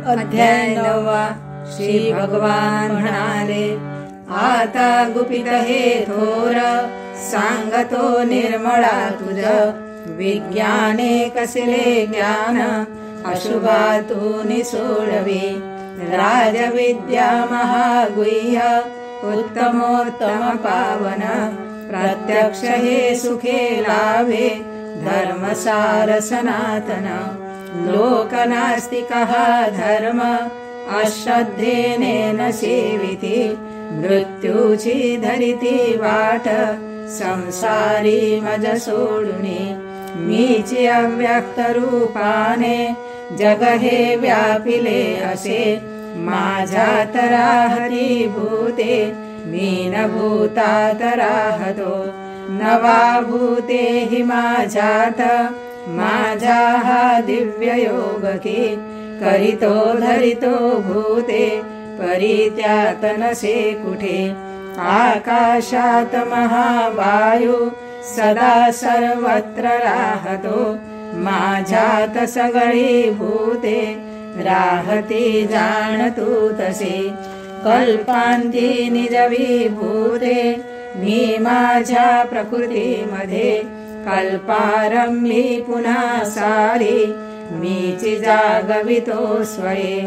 अध्याय 9. श्री भगवान म्हणाले, आता गुपित हे थोर, सांगतो निर्मळा तुझ. विज्ञाने कसले ज्ञान, अशुभातून सोडवे. राजविद्या महागुह्य, उत्तमोत्तम पावन. प्रत्यक्ष हे सुखे लाभे, धर्मसार सनातन. लोकनास्तिकः धर्म, अश्रद्धेनेन सेविति. मृत्यूची धरिती वाट, संसारी मज सोडुनी. मीची अव्यक्त रूपाने, जग हे व्यापिले असे. माझ्यात राहती भूते, मी न भूतात राहतो. नवा भूते हि माझ्यात, माझा हा दिव्य योग की. करितो धरितो भूते, परित्यात नसे कुठे. आकाशात महावायू, सदा सर्वत्र राहतो. माझ्यात सगळी भूते, राहती जाण तू तसे. कल्पांती निजवी भूते, मी माझ्या प्रकृतीमध्ये. कल्पारंभी पुन्हा सारी, मीची जागवितो स्वये.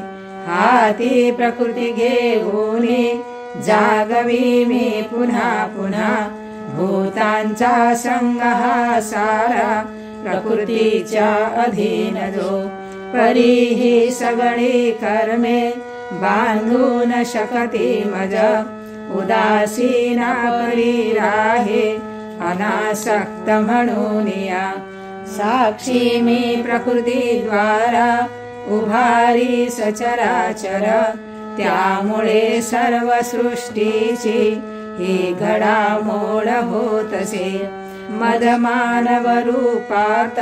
हाती प्रकृती घेऊनी, जागवी मी पुन्हा पुन्हा. भूतांचा संग हा सारा, प्रकृतीच्या अधीन जो. परीही सगळी कर्मे, बांधू न शकती मज. उदासीना परी राहे, अनासक्त म्हणून या. साक्षी मी प्रकृतीद्वारा, उभारी सचराचर. त्यामुळे सर्व सृष्टीची ही घडामोड होतसे. मदमानव रूपात,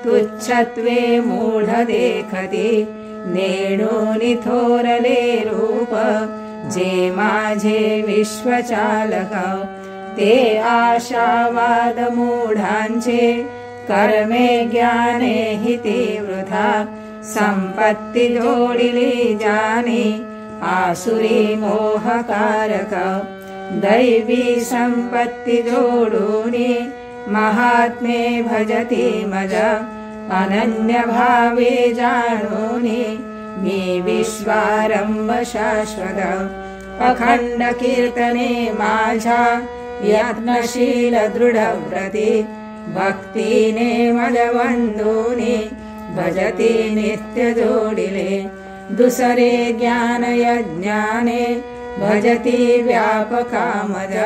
तुच्छत्वे मूढ देखती. नेणूनि थोरले रूप, जे माझे विश्वचालक. ते आशावाद मूढांचे, कर्मे ज्ञाने हिती वृथा. संपत्ती जोडिली जानी, आसुरी मोहकारक. दैवी संपत्ती जोडूनी, महात्मे भजती मज. अनन्य भावे जाणूनी, मी विश्वारंभ शाश्वत. अखंड कीर्तने माझ्या, यत्नशील दृढव्रती. भक्तीने मदवंदूनी, भजती नित्य जोडिले. दुसरे ज्ञान यज्ञाने, भजती व्यापकामज.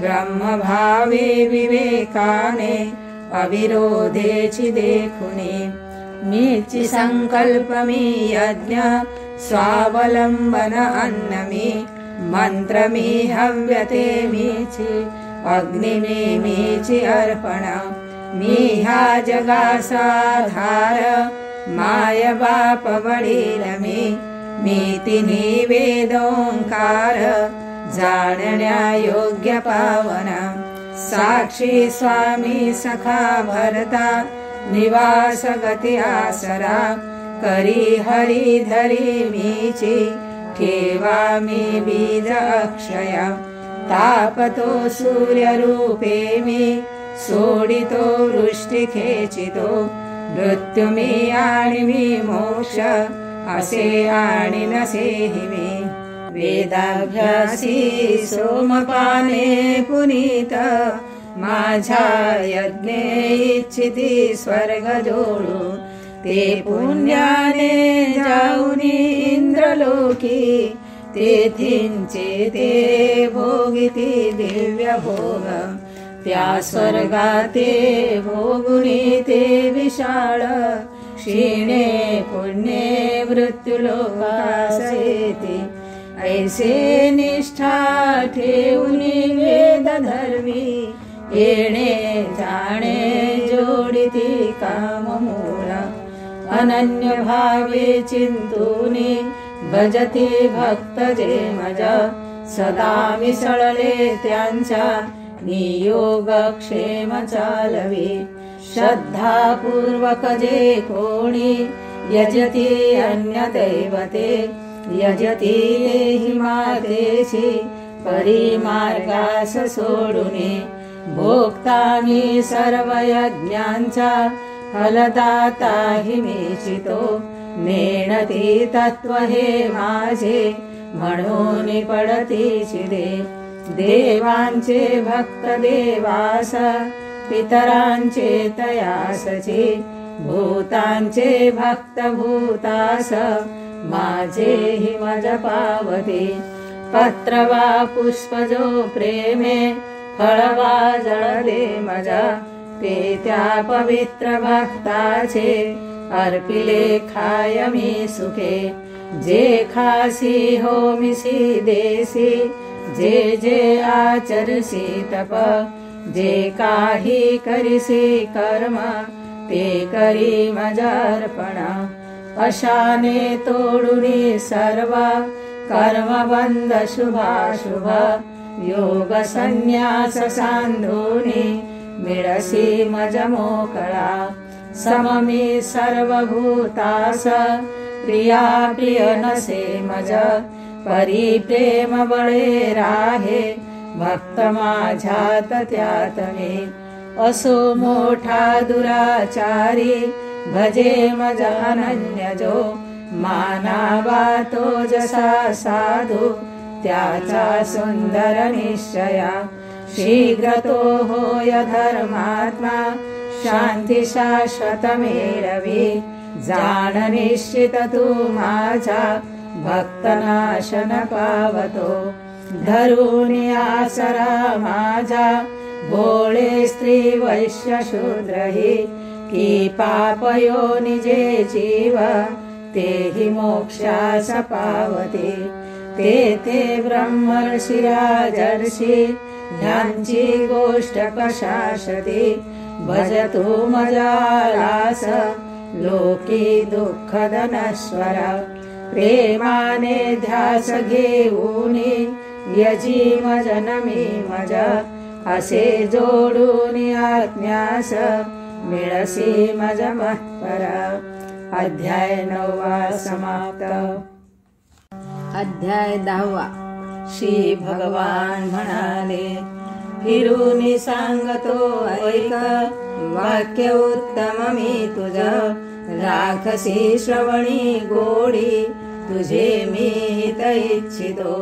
ब्रह्मभावे विवेकाने, अविरोधेची देखुनी. मीची संकल्प मी यज्ञ, स्वावलंबन अन्न मी. मंत्र मी हव्यते मीची, अग्नि मीची अर्पण. मी ह्या जगाचा आधार, माय बाप वडील मी. मी तिन्ही वेदोंकार, जाणण्या योग्य पावन. साक्षी स्वामी सखा भरता, निवास गती आसरा. करी हरी धरी मीची, ठेवा मी बीज अक्षय. तापतो सूर्य रूपे मी, सोडितो वृष्टी खेचितो. मृत्यू मी आणि मी मोक्ष, असे आणि नसेहि मी. वेदाभ्यासी सोमपाने पुनीत, माझ्या यज्ञे इच्छिती स्वर्ग जोडू. ते पुण्याने जाऊनी इंद्रलोकी, तेथींचे ते भोगिती दिव्य भोग. त्या स्वर्गाते भोगुनी ते विशाळ. क्षीणे पुण्ये मृत्युलोकास येती. ऐसे निष्ठा ठेवुनी वेद धर्मी. येणे जाणे जोडिती काम मूळ. अनन्य भावे चिंतूनी, भजती भक्त जे मज. सदा मिसळले त्यांच्या, नियोग क्षेम चालवी. श्रद्धापूर्वक जे कोणी यजती अन्यदैवते यजती देहि मातेची परिमार्गास सोडुने भोक्ता मी सर्व यज्ञांचा फलदाता हि मीचितो नेणती तत्व हे माझे म्हणून पडती चिदे देवांचे भक्त देवास पितरांचे तयासची भूतांचे भक्त भूतास माझे हि मज पावती पत्र वा पुष्प जो प्रेमे फळ वा जळ दे मजा ते त्या पवित्र भक्ताचे अर्पिले खाय मी सुखे जे खासी होमिसी देसी जे जे आचरसी तप जे काही करिसी कर्म ते करी मजार्पण अशाने तोडुनी सर्व कर्मबंध शुभाशुभ योग संन्यास सांधुनी मिळसी मज मोकळा सममी सर्वभूतास प्रिया प्रिय नसे मज परिप्रेम बळे राहे भक्त माझ्यात त्यात मी असो मोठा दुराचारी भजे मज अनन्य जो मानावा तो जसा साधू त्याचा सुंदर निश्चया शीघ्र तो होय धर्मात्मा शांती शाश्वत मेळवी जाण निश्चित तू माझा भक्त नाशन पावतो धरुणी आसरा माझा भोळे स्त्री वैश्य शूद्रही की पाप योनी जे जीव तेहि मोक्षास पावते ते ब्रह्मर्षी राजर्षी ह्यांची गोष्ट कशाशती भजतु मजालास लोकी दुःखद नश्वर प्रेमाने ध्यास घेऊनी यजी मज नमी मज असे जोडून आज्ञास मिळसी मज महत्पर अध्याय 9 समाप्त अध्याय 10 श्री भगवान म्हणाले फिरूनी सांगतो ऐक वाक्य उत्तम मी तुझ राखसी श्रवणी गोडी तुझे मी हित इच्छितो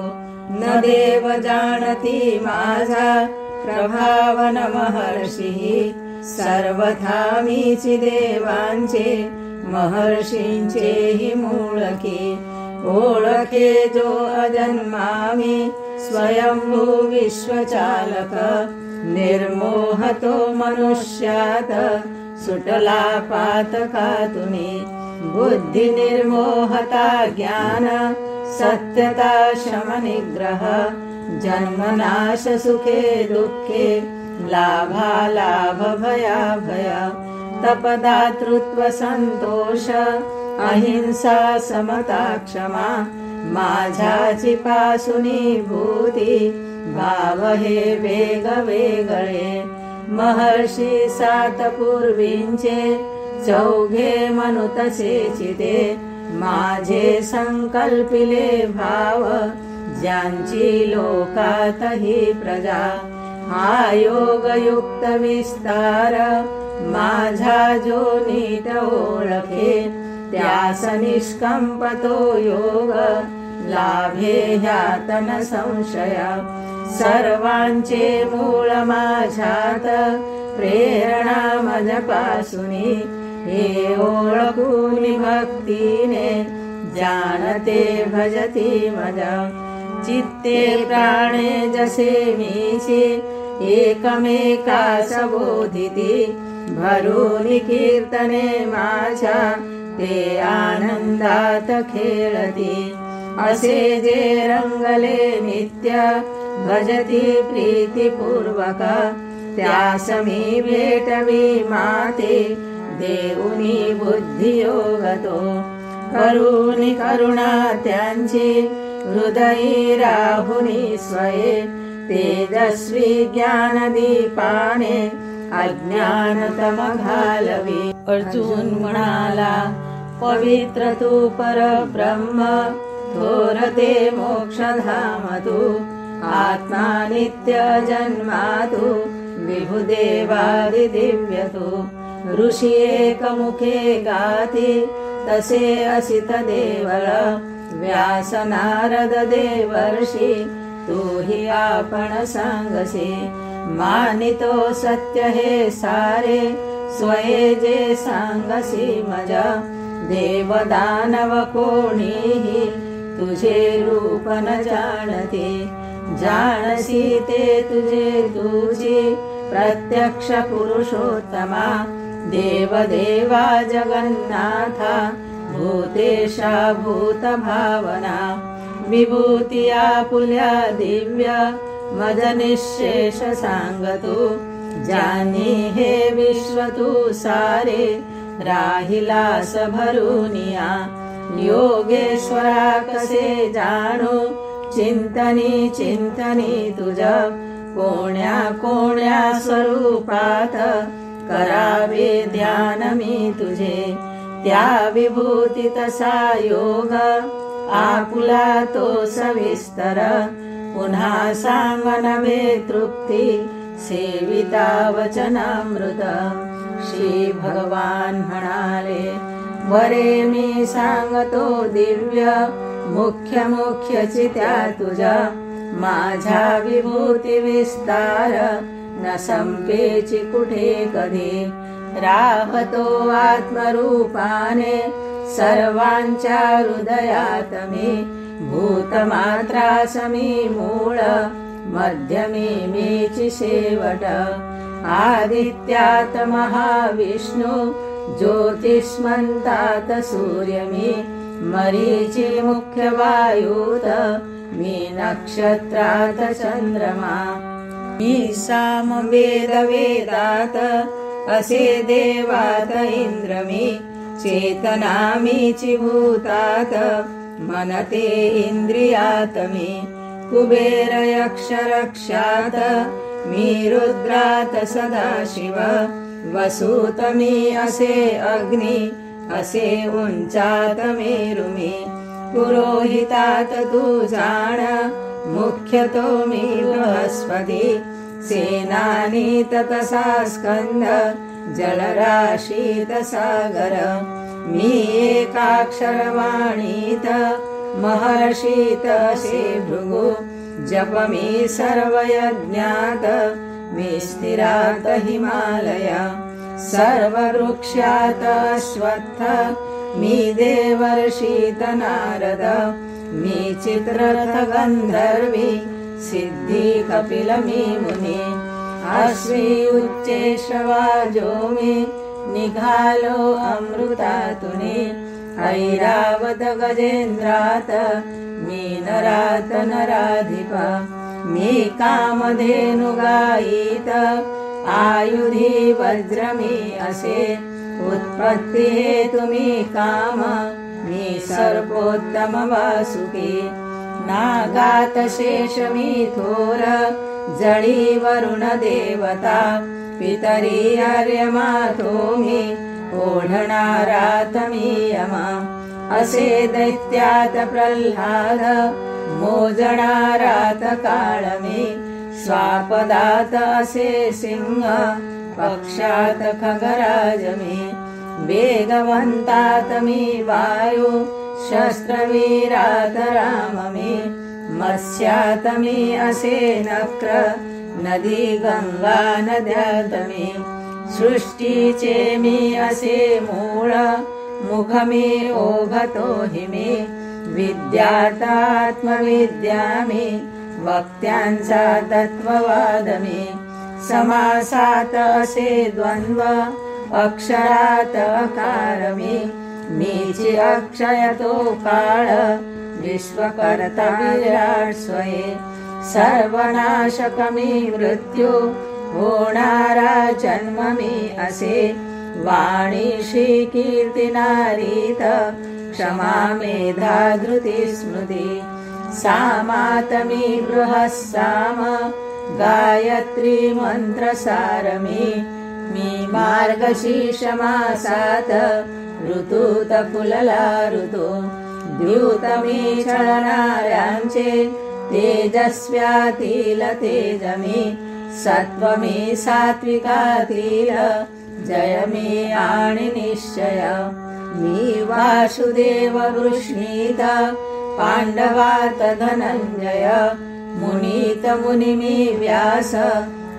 न देव जाणती माझा प्रभावन महर्षी सर्वथा मीची देवांचे महर्षींचे हि मूळकी ओळखे जो अजन्मामी स्वयंभू विश्वचालक निर्मोहतो मनुष्यात सुटला पातकातुनी बुद्धी निर्मोहता ज्ञान सत्यता शम निग्रह जन्मनाश सुखे दुःखे लाभा लाभ भया भया तपदातृत्व संतोष अहिंसा समता क्षमा माझ्याची पासुनी भूती भाव हे वेग वेगळे महर्षी सात पूर्वींचे चौघे मनुतसे चिते माझे संकल्पिले भाव ज्यांची लोकातही प्रजा हा योग युक्त विस्तार माझा जो नीट ओळखे त्यास निष्कंपतो योग लाभे ह्यात न संशय सर्वांचे मूळ माझ्यात प्रेरणा मजपासुनी हे ओळखून भक्तीने जाणते भजती मज चित्ते प्राणे जसे मीची एकमेकास बोधिती भरून कीर्तने माझ्या ते आनंदात खेळती असे जे रंगले नित्य भजती प्रीतिपूर्वक त्यास मी भेटवी माते देऊनी बुद्धियोगतो करुणी करुणा त्यांची हृदयी राहुनी स्वये तेजस्वी ज्ञान दीपाने अज्ञानतम घालवी अर्जुन म्हणाला पवित्र तू परब्रह्म थोरते मोक्षधाम तू आत्मा नित्य जन्मा तू विभुदेवादि दिव्य तू ऋषी एकमुखे गाती तसे असित देवळ व्यास नारद देवर्षी तू ही आपण सांगसी मानितो सत्य हे सारे स्वये जे सांगसी मजा देव दानव कोणीही तुझे रूप न जाणते जाणसी ते तुझे तुझी प्रत्यक्ष पुरुषोत्तमा देवदेवा जगन्नाथा भूतेशा भूत भावना विभूती आपुल्या दिव्य मद निःशेष सांगतू जानी हे विश्व तू सारे राहिलास भरुनिया योगेश्वरा कसे जाणू चिंतनी चिंतनी तुझ कोण्या कोण्या स्वरूपात करावे ध्यान मी तुझे त्या विभूती तसा योग आपुला तो सविस्तर पुन्हा सांग नवे तृप्ती सेविता वचनामृत श्री भगवान म्हणाले वरे मी सांगतो दिव्य मुख्य मुख्य चित्या तुझा माझ्या विभूती विस्तार न संपेची कुठे कधी राहतो आत्मरूपाने सर्वांच्या हृदयात मी भूतमात्रा मी मूळ मध्यमी मीची शेवट आदित्यात महाविष्णू ज्योतिष्मंतात सूर्य मी मरीची मुख्य वायूत मी नक्षत्रात चंद्रमा मी साम वेद वेदात असे देवात इंद्र मी चेतना मीची भूतात मनते इंद्रियात मी कुबेर यक्ष रक्षात मी रुद्रात सदाशिव वसूत मी असे अग्नी असे उंचात मेरु मी पुरोहितात तू जाण मुख्य तो मी बृहस्पती सेनानीत तसा स्कंद जलराशीत सागर मी एकाक्षर वाणीत महर्षीत असे भृगु जप मी सर्व यज्ञात मी स्थिरात हिमालय सर्व वृक्षात अश्वत्थ मी देवर्षीत नारद मी चित्ररथ गंधर्वी सिद्धी कपिल मी मुनी अश्वी उच्चे श्रवाजो मी निघालो अमृतातुनी ऐरावत गजेंद्रात मी नरात नराधिप मी कामधेनु गायीत आयुधी वज्र मी असे उत्पत्ती हेतु मी काम मी सर्वोत्तम वासुकी नागात शेष मी थोर जळी वरुण देवता पितरी आर्यमा तो मी ओढणारात मी यमा असे दैत्यात प्रल्हाद मोजणारात काळ मी स्वापदात असे सिंह पक्षात खगराज मी वेगवंतात मी वायू शस्त्रवीरात राम मी मत्स्यात मी असे नक्र नदी गंगा नद्यात मी सृष्टीचे मी असे मूळ मुख मी ओघतो हिमी विद्यात आत्मविद्या मी वक्त्यांचा तत्ववाद मी समासात असे द्वंद्व अक्षरात अकार मी मीची अक्षय तो काळ विश्वकर्ता विराट स्वये सर्वनाशक मी मृत्यू होणारा जन्म मी असे वाणीशी कीर्ती नारीत क्षमा मेधा धृती स्मृती सामात मी बृहस्साम गायत्री मंत्र सारमी मी मार्गशीर्ष मासात ऋतूत फुलला ऋतू द्यूत मी छळणाऱ्यांचे तेजस्व्यातील तेजमी सत्वमी सात्विकातील जय मी आणि निश्चय मी वासुदेव वृष्णीत पांडवात धनंजय मुनीत मुनी मी व्यास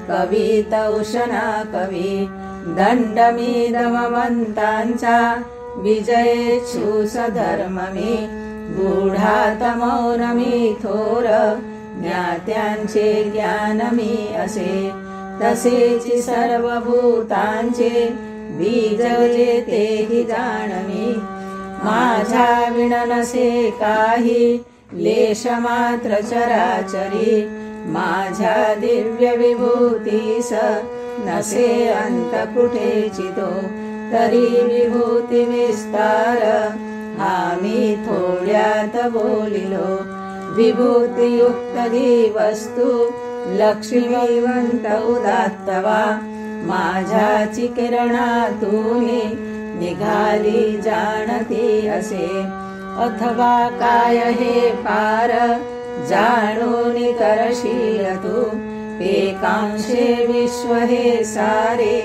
कवीत उशना कवी दंड मी दमवंतांचा विजयेच्छू सधर्म मी गूढात मौन मी थोर ज्ञात्यांचे ज्ञान मी असे तसेची सर्व भूतांचे बीज जे तेही जाणमी माझ्या विण नसे काही लेश मात्र चराचरी माझ्या दिव्य विभूतीस नसे अंत कुठे चितो तरी विभूती विस्तार हा मी थोड्यात बोलिलो विभूतियुक्त दी वस्तू लक्ष्मीवंत उदात्तवा माझ्याची किरणातून निघाली जाणती असे अथवा काय हे पार जाणून करशील तू एकांशे विश्व हे सारे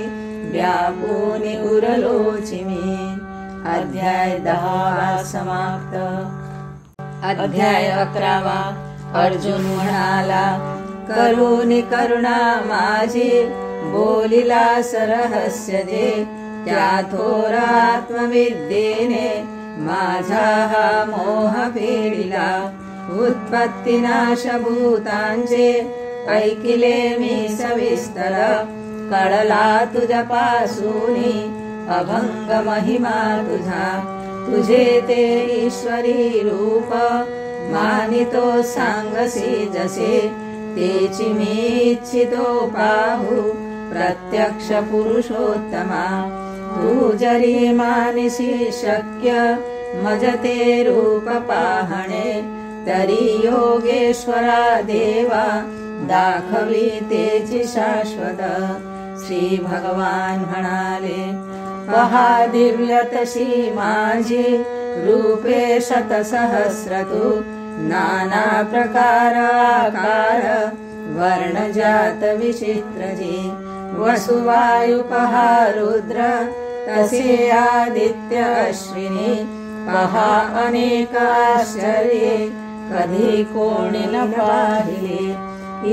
व्यापून उरलोची मी अध्याय 10 समाप्त. अध्याय 11. अर्जुन म्हणाला करुणी करुणा माझी बोलिलास रहस्य जे त्या थोर आत्मविद्येने माझा हा मोह फेडिला उत्पत्ती नाश भूतांचे ऐकिले मी सविस्तर कळला तुझ्यापासूनी अभंग महिमा तुझा तुझे ते ईश्वरी रूप मानितो सांगसी जसे तेची मी इच्छितो पाहू प्रत्यक्ष पुरुषोत्तमा तू जरी मानसी शक्य मजते रूप पाहणे तरी योगेश्वरा देवा दाखवी तेची शाश्वत. श्री भगवान म्हणाले पहा दिव्य तशी माझी रूपे शतसहस्र तू नाना प्रकार आकार वर्ण जात विचित्र जी वसुवायु पहा रुद्र तसे आदित्य अश्विनी पहा अनेक आश्चर्ये कधी कोणी न पाहिले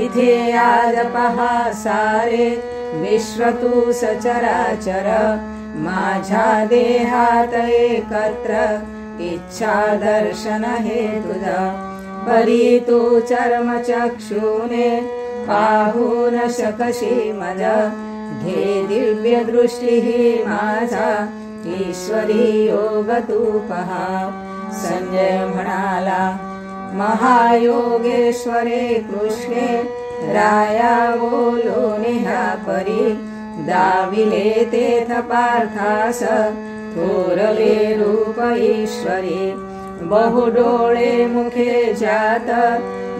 इथे आज पहा सारे विश्व तू सचराचर माझ्या देहात एकत्र इच्छा दर्शन हे तुझा परी तू चर्म चक्षुने पाहू न शकशी मज घे दिव्य दृष्टी ही माझा ईश्वरी योग तू पहा. संजय म्हणाला महायोगेश्वरे कृष्णे राया बोलून ह्या परी दाविले तेथ पार्थास थोरले रूप ईश्वरी बहु डोळे मुखे जात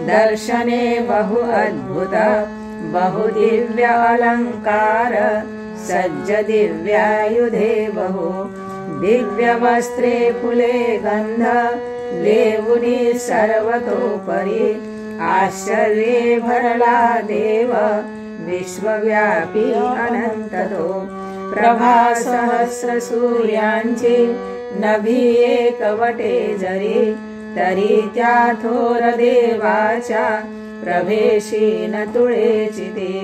दर्शने बहु अद्भुत बहु दिव्य अलंकार सज्ज दिव्यायुधे बहु दिव्य वस्त्रे फुले गंध लेवुनी सर्वतोपरी आश्चर्ये भरला देव विश्वव्यापी अनंत तो प्रभा सहस्र सूर्यांची नभी एकवटे जरी तरी त्या थोर देवाच्या प्रभेशी न तुळेची ते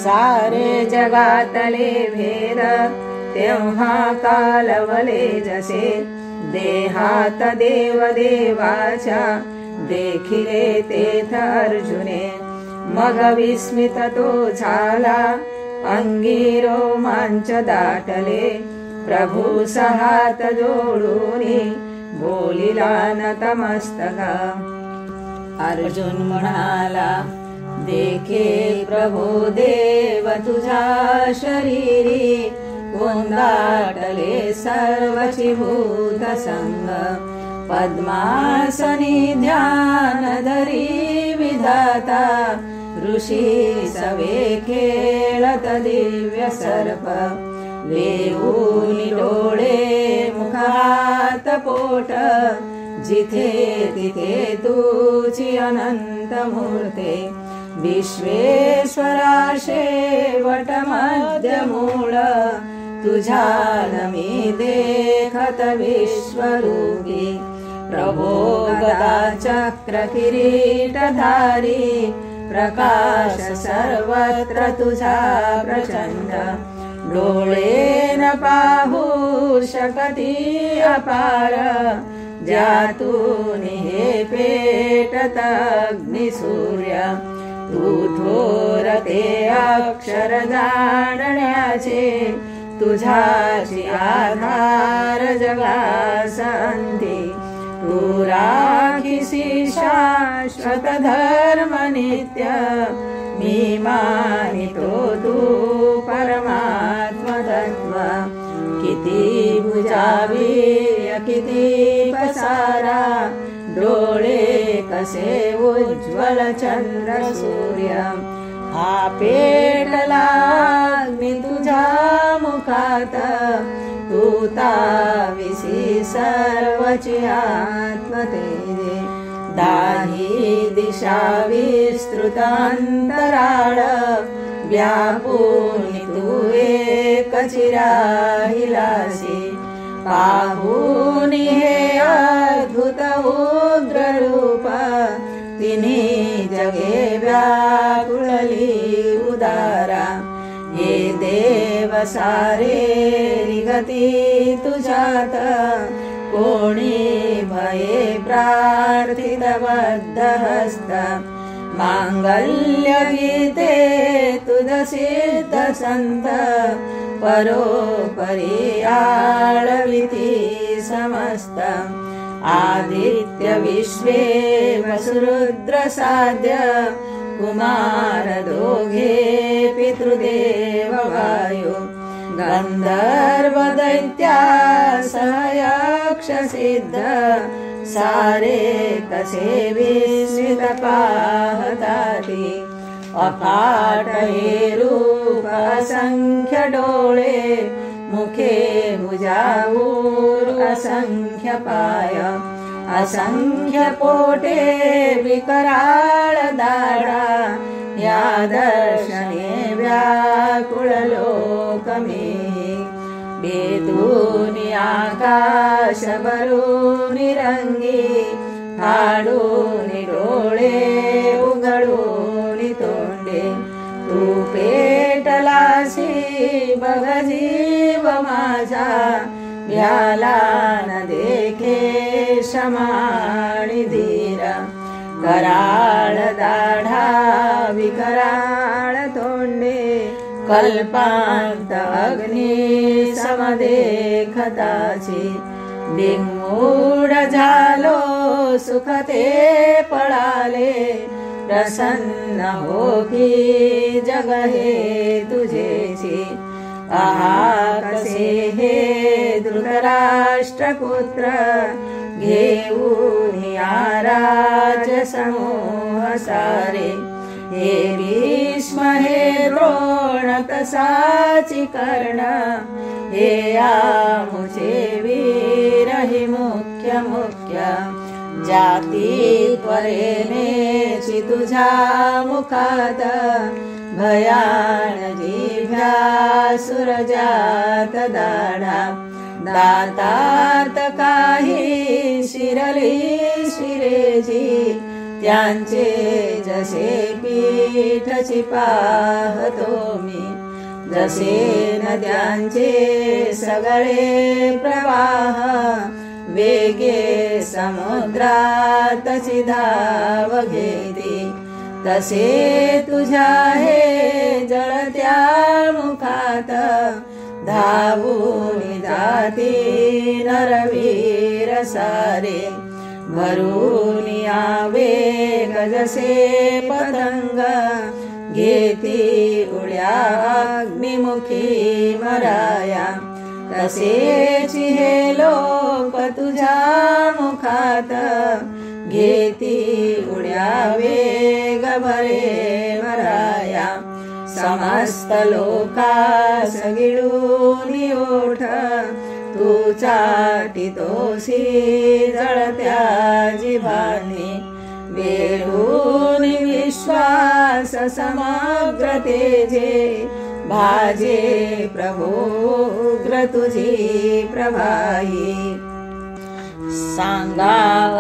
सारे जगातले भेद तेव्हा कालवले जसे देहात देव देवाच्या देखिले तेथ अर्जुने मग विस्मित तो झाला अंगी रोमांच दाटले प्रभू सहात जोडूनी बोलिला नतमस्तका. अर्जुन म्हणाला देखे प्रभो देव तुझा शरीरी कोंदाटले सर्वची भूत संग पद्मासनी ध्यान धरी विधाता ऋषी सवे खेळत दिव्य सर्प लेऊनी डोळे मुखात पोट, जिथे तिथे तुझी अनंत मूर्ते. विश्वेश्वरा शेवट मध्य मूळ, तुझ्या मी देखत विश्वरूपी. प्रभो गदा चक्र किरीटधारी, प्रकाश सर्वत्र तुझा प्रचंड. डोळे न पाहू शकती अपार, ज्यातून हे पेटत अग्नि सूर्य. तू थोर ते अक्षर जाणण्याचे, तुझाची आधार जगास अंती. तू राखीसी शाश्वत धर्म नित्य, मी मानितो तू परमात्म तत्व. किती भुजावी किती पसारा, डोळे कसे उज्ज्वल चंद्र सूर्य. हा पेटला अग्नि तुझ्या मुखात, तू ताविसी सर्वची आत्मतेजे. दाही दिशा विस्तृत अंतराळ, व्यापून तू एकची राहिलासी. पाहून हे अद्भुत उग्र रूप, तिन्ही जगे व्याकुळली उदारा. हे देव सारे रिगती तुझ्यात, कोणी भये प्रार्थित बद्ध हस्त. मांगल्य गीते तुझ सिद्ध संत, परोपरी आळविती समस्त. आदित्य विश्वे वसुरुद्र साध्य, कुमार दोघे पितृदेव वायु. गंधर्व दैत्या सयक्ष सिद्ध, सारे कसे विस्मित पाहताती. अफाट हे रूप असंख्य डोळे, मुखे भुजाऊर असंख्य पाय. असंख्य पोटे विकराळ दाढा, या दर्शने व्याकुळ लोकमे. बेदून आकाश भरून रंगी, फाडून डोळे उघडून तोंडे. तू पेटलासी बघ जीव माझा, भ्याला न देखे क्षमाणी धीर. कराळ दाढा विकराळ तोंडे, कल्पांत अग्नी समदेखताची. बिंगमूढ झालो सुख ते पळाले, प्रसन्न हो की जग हे तुझेची. आहा कसे हे धृतराष्ट्रपुत्र, घेऊन राज समूह सारे. हे भीष्म हे द्रोण तसाची कर्ण, हे आमुचे वीर हि मुख्य मुख्य. जाती त्वरेनेची तुझ्या मुखात, भयान जिभ्या सुरजात दाढा. दातात काही शिरली शिरेची, त्यांचे जसे पीठची पाहतो मी. जसे नद्यांचे सगळे प्रवाह, वेगे समुद्रात धाव घेते. तसे तुझ्या हे जळत्या मुखात, धावून जाती नरवीर सारे. भरून आवेग जसे पतंग, घेती उड्या अग्निमुखी मराया. तसेच हे लोक तुझ्या मुखात, घेती उड्या वेग भरे मराया. समस्त लोकास गिळून ओठ तू चाटितोसी जळत्या जिभाने वेढून विश्वास समग्र तेजे भाजे प्रभो उग्र तुझी प्रभाई सांगा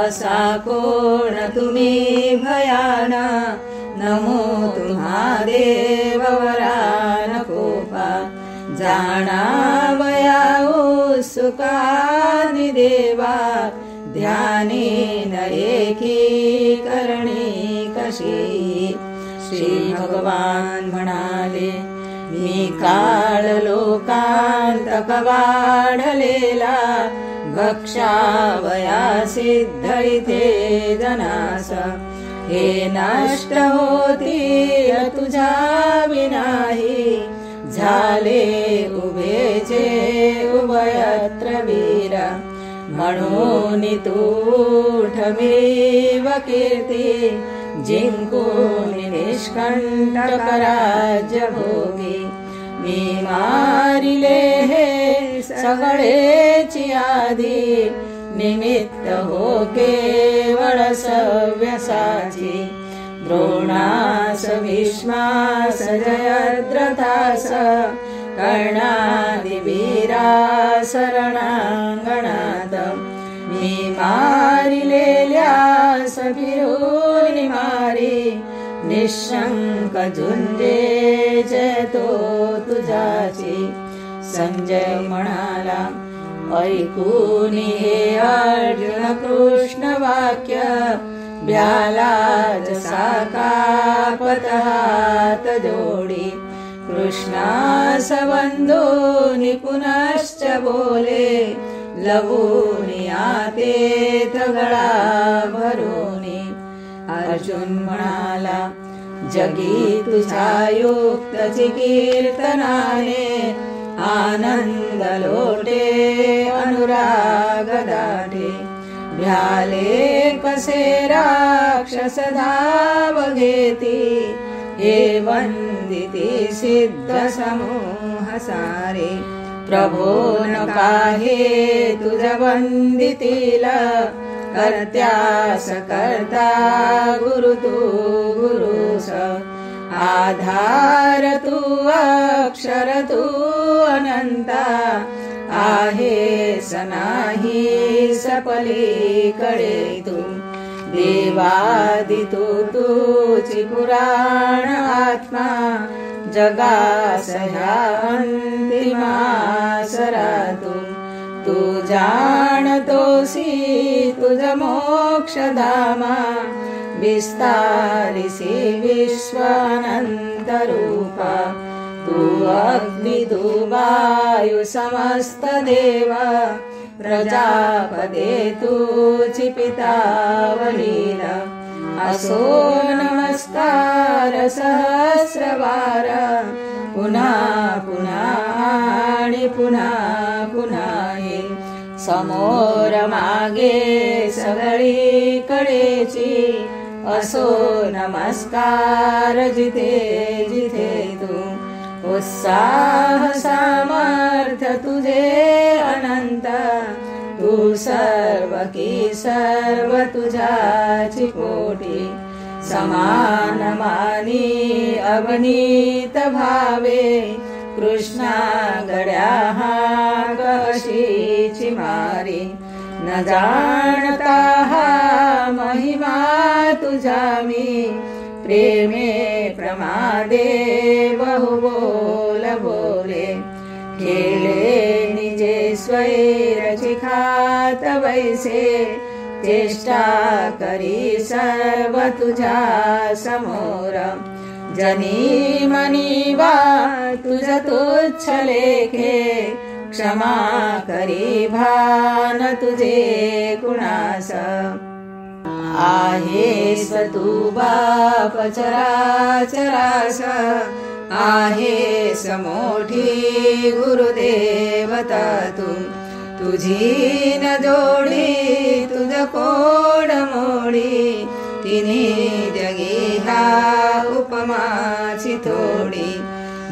असा कोण तुम्ही भयान नमो तुम्हा देव वरान कोपा जाणावया उत्सुकानि देवा ध्यानेन एकी करणी कशी श्री भगवान म्हणाले मी काळ लोकांत वाढलेला भक्षावया सिद्ध इथे जनास हे नष्ट होतील तुझ्या विनाही झाले उभेचे उभयत्र वीर म्हणून तूठ मीव कीर्ती जिंकून निष्कंटक राज्य भोगी मी मारिले हे सगळेची आधी निमित्त हो केवळ सव्यसाची द्रोणास भीष्मास जयद्रथास कर्णादि वीरा शरणांगणात मी मारिलेल्यास फिरून मारी निशंक झुंजे जयतो तुझाची संजय म्हणाला ऐकून हे अर्जुन कृष्ण वाक्य भ्याला जसा कापत हात जोडी कृष्णास बंधूनी पुनश्च बोले लवूनी आतेथ गळा भरूनी अर्जुन म्हणाला जगी तुझा युक्तची कीर्तनाने आनंद लोटे अनुराग दाटे भ्याले कसे राक्षस धाव घेती हे वंदिती सिद्ध समूह सारे प्रभो न काहे तुझ वंदितीला कर्त्यास कर्ता गुरु तू गुरुस आधार तू अक्षर तू अनंता आहे सनाही सपलीकडे तू देवादि तुझी पुराण आत्मा जगास ह्या अंतिमासरा तू जाणतोसी तुझ मोक्षधामा विस्तारिसी विश्वानंत रूपा तू अग्नि तू वायु समस्त देवा प्रजापदे तुझी पितावलील असो नमस्कार सहस्रवार पुन्हा पुन्हा आणि पुन्हा पुन्हा ये समोर मागे सगळी कडेची असो नमस्कार जिथे जिथे तू उत्साह सामर्थ्य तुझे अनंत तू सर्व की सर्व तुझ्याची कोटी समान मानी अवनीत भावे कृष्णा गड्या हा कशीची मारी न जाणता हा महिमा तुझा मी प्रेमे प्रमादे बहु बोल बोले खेळे निजे स्वैरची खात वैसे चेष्टा करी सर्व तुझ्या समोर जनी मनी वा तुझ तुच्छ लेखे क्षमा करी भान तुझे कुणास आहेस तू बाप चराचरास आहेस मोठी गुरुदेवता तू तुझी न जोडी तुझ कोड मोडी तिन्ही जगी ह्या उपमाची थोडी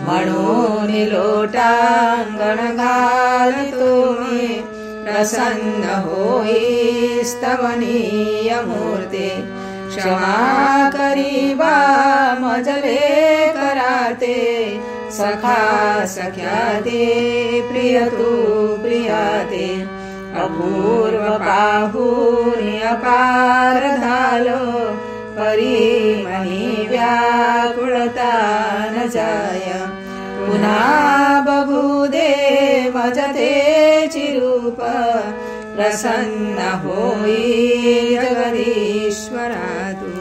म्हणून लोटांगण घाल तुम्ही प्रसन्न होई स्तवनीय मूर्ते क्षमा करीबा मजले कराते सखा सख्याते प्रिय तू प्रियाते अपूर्व पाहुनी अपार झालो परी मनी व्याकुळता न जाय पुन्हा बघू दे मजते चिरूप प्रसन्न होई जगदीश्वरा तू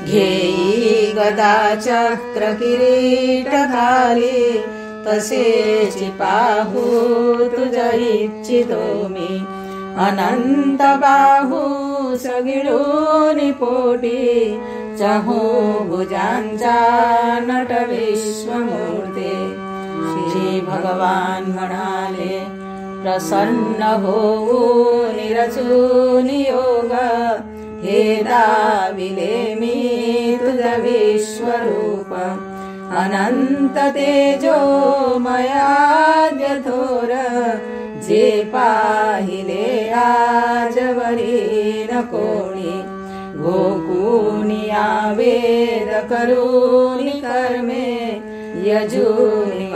घेई गदा चक्र किरीट घाली तसेची पाहू तुझ्या इच्छितो मी अनंत बाहू सगिळून पोटी चहू भुजांचा नट विश्वमूर्ते श्री भगवान म्हणाले प्रसन्न होऊन रचून योग हे दाविले मी तुझ विश्वरूप अनंत तेजो मयाद्य थोर जे पाहिले आजवरी न कोणी गोकुनी वेद करूनी कर्मे यजूनि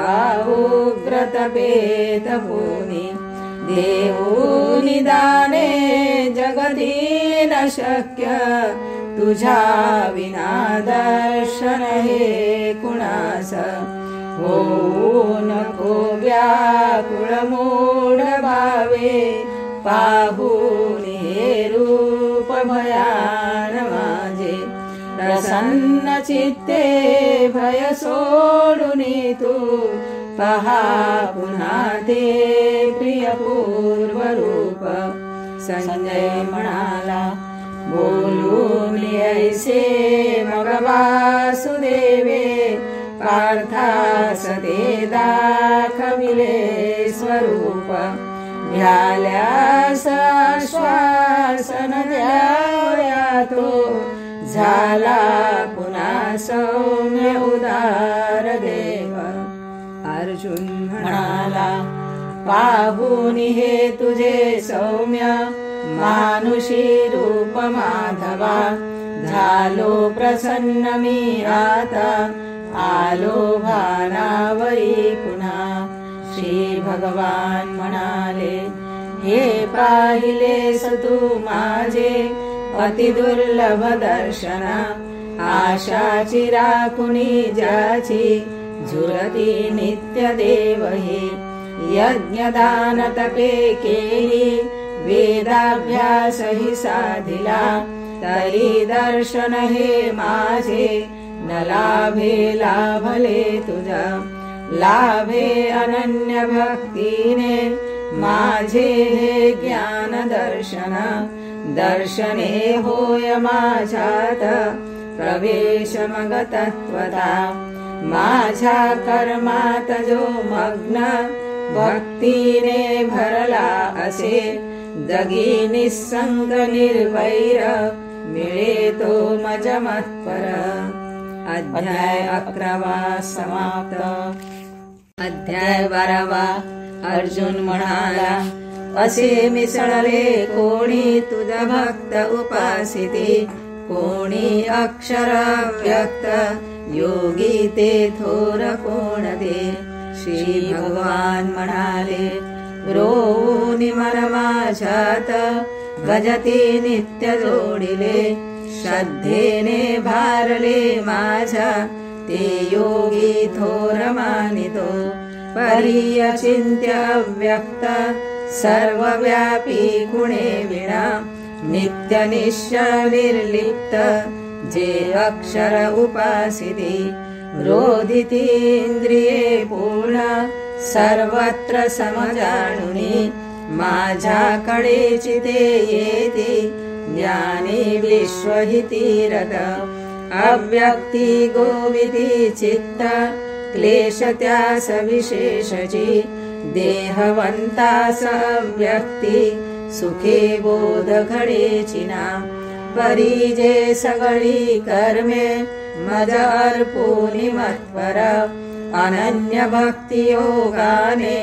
उग्रत पेत भूनी देऊनि दाने जगती न शक्य तुझ्या विना दर्शन हे कुणास होऊ नको व्याकुळ मूढ भावे पाहून हे रूप भयान माझे प्रसन्न चित्ते भय सोडून तू पहा पुन्हा ते प्रिय पूर्व रूप संजय म्हणाला बोलून ऐसे मग वासुदेवे पार्थास ते दाखविले स्वरूप भ्याल्यास आश्वासन द्यावया तो झाला पुन्हा सौम्य उदार देव अर्जुन म्हणाला पाहून हे तुझे सौम्य मानुषी रूप माधवा झालो प्रसन्न मी आता आलो भानावरी पुन्हा श्री भगवान म्हणाले हे पाहिलेस तू माझे अति दुर्लभ दर्शना आशाची राखुनी ज्याची झुरती नित्य देव हे यज्ञदान तपे केली वेदाभ्यास ही साधिला तरी दर्शन हे माझे न लाभे लाभले तुझा लाभे अनन्य भक्तीने माझे हे ज्ञान दर्शन दर्शने होय माझ्यात प्रवेश मग तत्वता माझ्या कर्मात जो मग्न भक्तीने भरला असे जगी निसंग निर्वैर मिळे तो मज मत्पर अध्याय 11 समाप्त अध्याय 12 अर्जुन म्हणाला असे मिसळले कोणी तुझा भक्त उपासिती कोणी अक्षर व्यक्त योगी ते थोर कोण दे श्री भगवान म्हणाले रोनी मन माझ्यात भजती नित्य जोडिले श्रद्धेने भारले माझ्या ते योगी थोर मानितो परी अचिंत्य व्यक्त सर्वव्यापी गुणे विना नित्य निश्चल निर्लिप्त जे अक्षर उपासिती रोधिती इंद्रिये पूर्ण सर्वत्र समजाणुनी माझ्याकडे चिते येती ज्ञानी विश्वहिती रत अव्यक्ती गोविती चित्त क्लेश त्यास विशेषची देहवंतास अव्यक्ती सुखे बोध घडेची ना परी जे सगळी कर्मे मज अर्पुनी मत्पर अनन्यभक्तियोगाने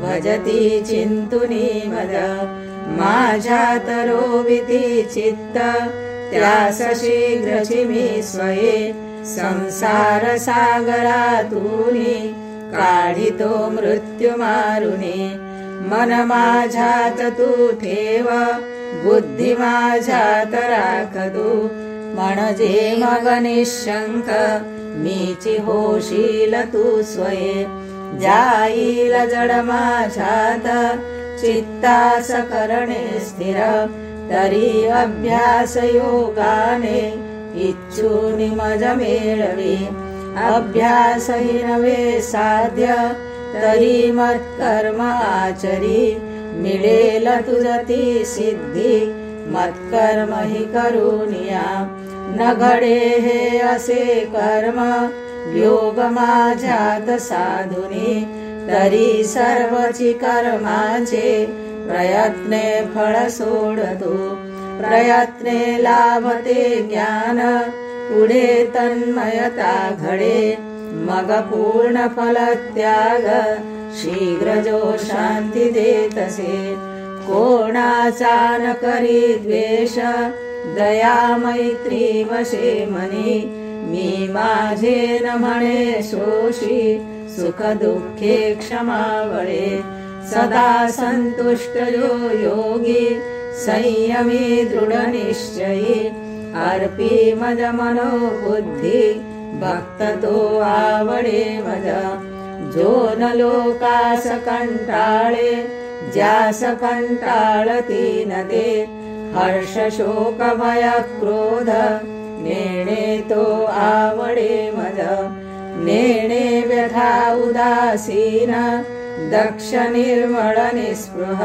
भजति चिन्तुनी मद माझ्या तरोविति चित्त त्यास शीघ्र चिमी स्वये संसार सागरातूनी काढितो मृत्यू मारुनी मन माझ्यात तू ठेव बुद्धी माझ्यात राख तू म्हणजे मग निशंक मीची होशील तू स्वये जाईल जड माझ्यात चित्तास करणे स्थिर तरी अभ्यास योगाने इच्छुनी मज मेळवी अभ्यास हि नवे साध्य तरी मत्कर्म आचरी मिळेल तुझती सिद्धी मत्कर्म हि करुनिया न घडे हे असे कर्म योग माझ्यात साधुनी तरी सर्वची कर्माचे प्रयत्ने फळ सोडतो प्रयत्ने लाभते ज्ञान पुढे तन्मयता घडे मग पूर्ण फल त्याग शीघ्र जो शांती देतसे कोणाचा न करी द्वेष दया मैत्री वशे मनी मी माझे न म्हणे शोषी सुख दुःखे क्षमावळे सदा संतुष्ट जो योगी संयमी दृढ निश्चयी अर्पी मज मनोबुद्धी भक्त तो आवडे मज जो न लोकास कंटाळे ज्यास कंटाळती न ते हर्ष शोक भय क्रोध नेणे तो आवडे मज नेणे व्यथा उदासीन दक्ष निर्मळ निस्पृह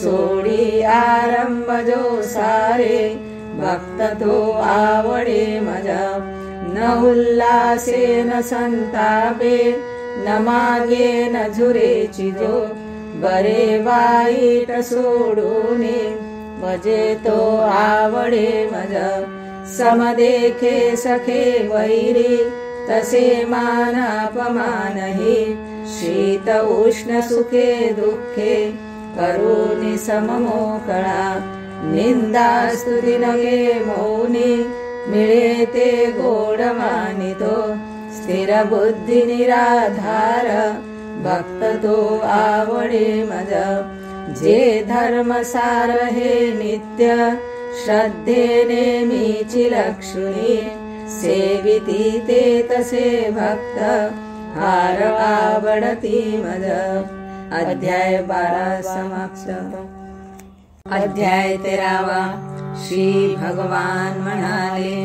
सोडी आरंभ जो सारे भक्त तो आवडे मज न उल्लासे न संतापे न मागे न झुरेची जो बरे वाईट सोडूनी भजे तो आवडे मज समदेखे सखे वैरी तसे मान अपमानहि शीत उष्ण सुखे दुःखे करुणी सममोकळा निंदा स्तुती नगे मौनी मिळे ते गोड मानितो स्थिर बुद्धी निराधार भक्त तो आवडे मज जे धर्म सार हे नित्य श्रद्धेने मीची लक्ष्मी सेविती ते तसे भक्त हार आवडती मज अध्याय 12 समाप्त अध्याय 13 श्री भगवान म्हणाले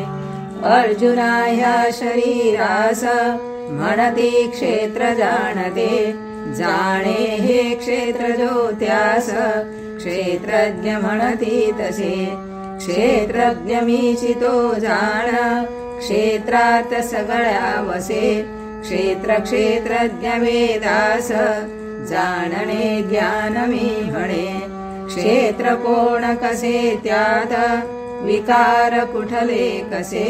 अर्जुना ह्या शरीरास म्हणती क्षेत्र जाणते जाणे हे क्षेत्र जो त्यास क्षेत्रज्ञ म्हणती तसे क्षेत्रज्ञ मीची तो जाण क्षेत्रात सगळ्या वसे क्षेत्र क्षेत्रज्ञ वेदास जाणणे ज्ञान मी म्हणे क्षेत्र कोण कसे त्यात विकार कुठले कसे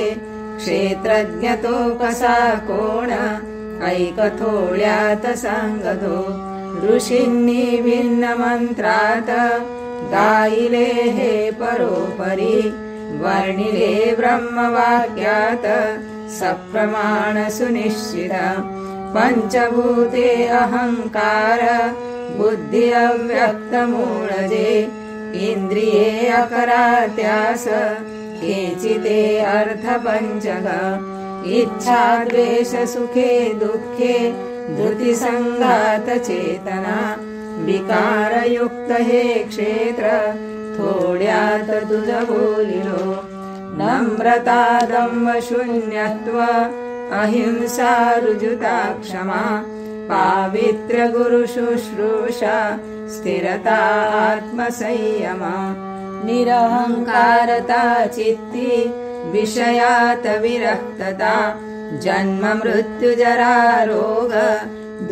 क्षेत्रज्ञ तो कसा कोण ऐक थोड्यात सांगतो ऋषींनी भिन्न मंत्रात गायिले हे परोपरी वर्णिले ब्रह्मवाक्यात सप्रमाण सुनिश्चित पंचभूते अहंकार बुद्धि अव्यक्त मूळजे इंद्रिये अकरा त्यास केचिते अर्थ पंचग इच्छा द्वेष सुखे दुःखे धृति संघात चेतना विकार युक्त हे क्षेत्र थोड्यात तुझ बोलिलो नम्रता दंभ शून्यत्व अहिंसा रुजुता क्षमा पावित्र गुरु शुश्रूषा स्थिरता आत्मसंयम निरहंकारता चित्ती विषयात विरक्तता जन्म मृत्यु जरा रोग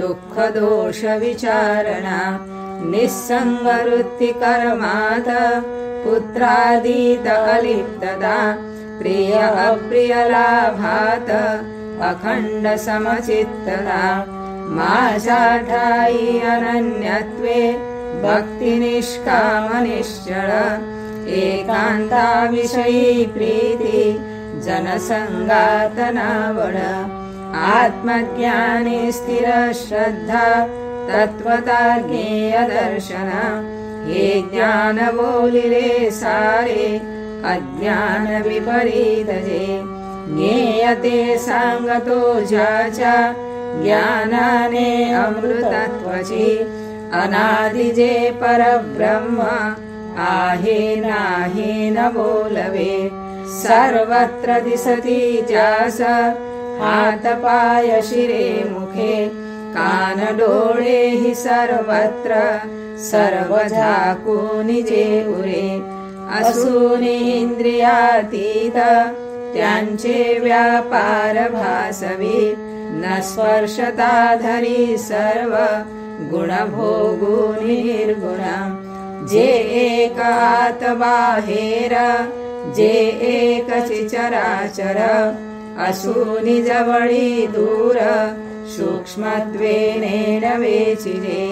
दुःख दोष विचारणा निस्संग वृत्ति कर्मात पुत्रादीत अलिप्तता प्रिय अप्रिय लाभात अखंड समचित्तता माझ्या ठाई अनन्यत्वे भक्ती निष्काम निश्चळ एकांताविषयी प्रीती जनसंगात नावड आत्मज्ञानी स्थिर श्रद्धा तत्वता ज्ञेय दर्शन हे ज्ञान बोलिले सारे अज्ञान विपरीत जे ज्ञेयते सांगतो ज्याच्या ज्ञानाने अमृतत्वची अनादि जे परब्रह्म आहे नाही न बोलवे सर्वत्र दिसती ज्यास हात पाय शिरे मुखे कान डोळे हि सर्वत्र सर्व झाकून जे उरे असूनी इंद्रियातीत त्यांचे व्यापार भासवी न स्पर्शता धरी सर्व गुण भोगून निर्गुण जे एक आत बाहेर जे एक चराचर असूनी जवळी दूर सूक्ष्मत्वेने नवेचिरे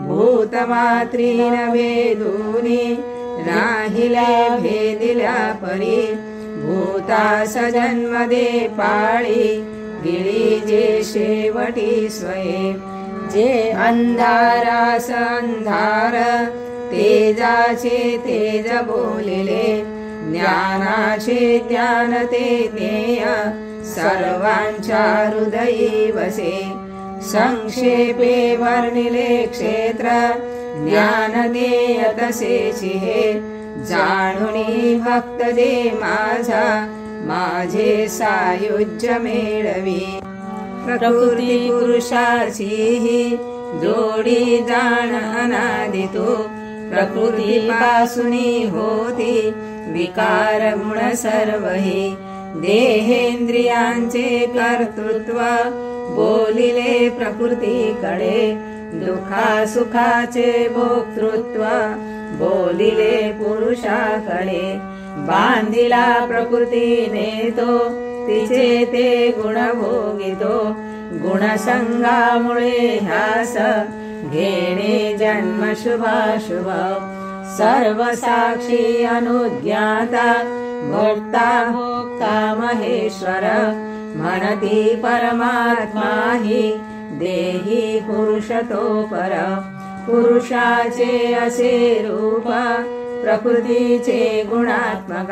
भूतमात्री नवेदूनी राहिले भेदिल्या परी भूतास जन्म दे पाळी गिळी जे शेवटी स्वये जे अंधारास अंधार तेजाचे तेज बोलिले ज्ञानाचे ज्ञान ते ज्ञेय सर्वांच्या हृदयी वसे संक्षेपे वर्णिले क्षेत्र ज्ञान देय तसेची हे जाणुनी भक्त जे माझा माझे सायुज्य मेळवी प्रकृती पुरुषाची ही जोडी जाण अनादितो प्रकृतीपासूनी होती विकार गुण सर्वही देहेंद्रियांचे कर्तृत्व बोलिले प्रकृतीकडे दुखा सुखाचे भोक्तृत्व बोलिले पुरुषाकडे बांधिला प्रकृतीने तो तिचे ते गुण भोगितो गुणसंगामुळे ह्यास घेणे जन्म शुभाशुभ सर्व साक्षी अनुज्ञाता भोक्ता भोक्ता महेश्वर म्हणती परमात्मा हि देही पुरुषतो पर पुरुषाचे असे रूप प्रकृतीचे गुणात्मक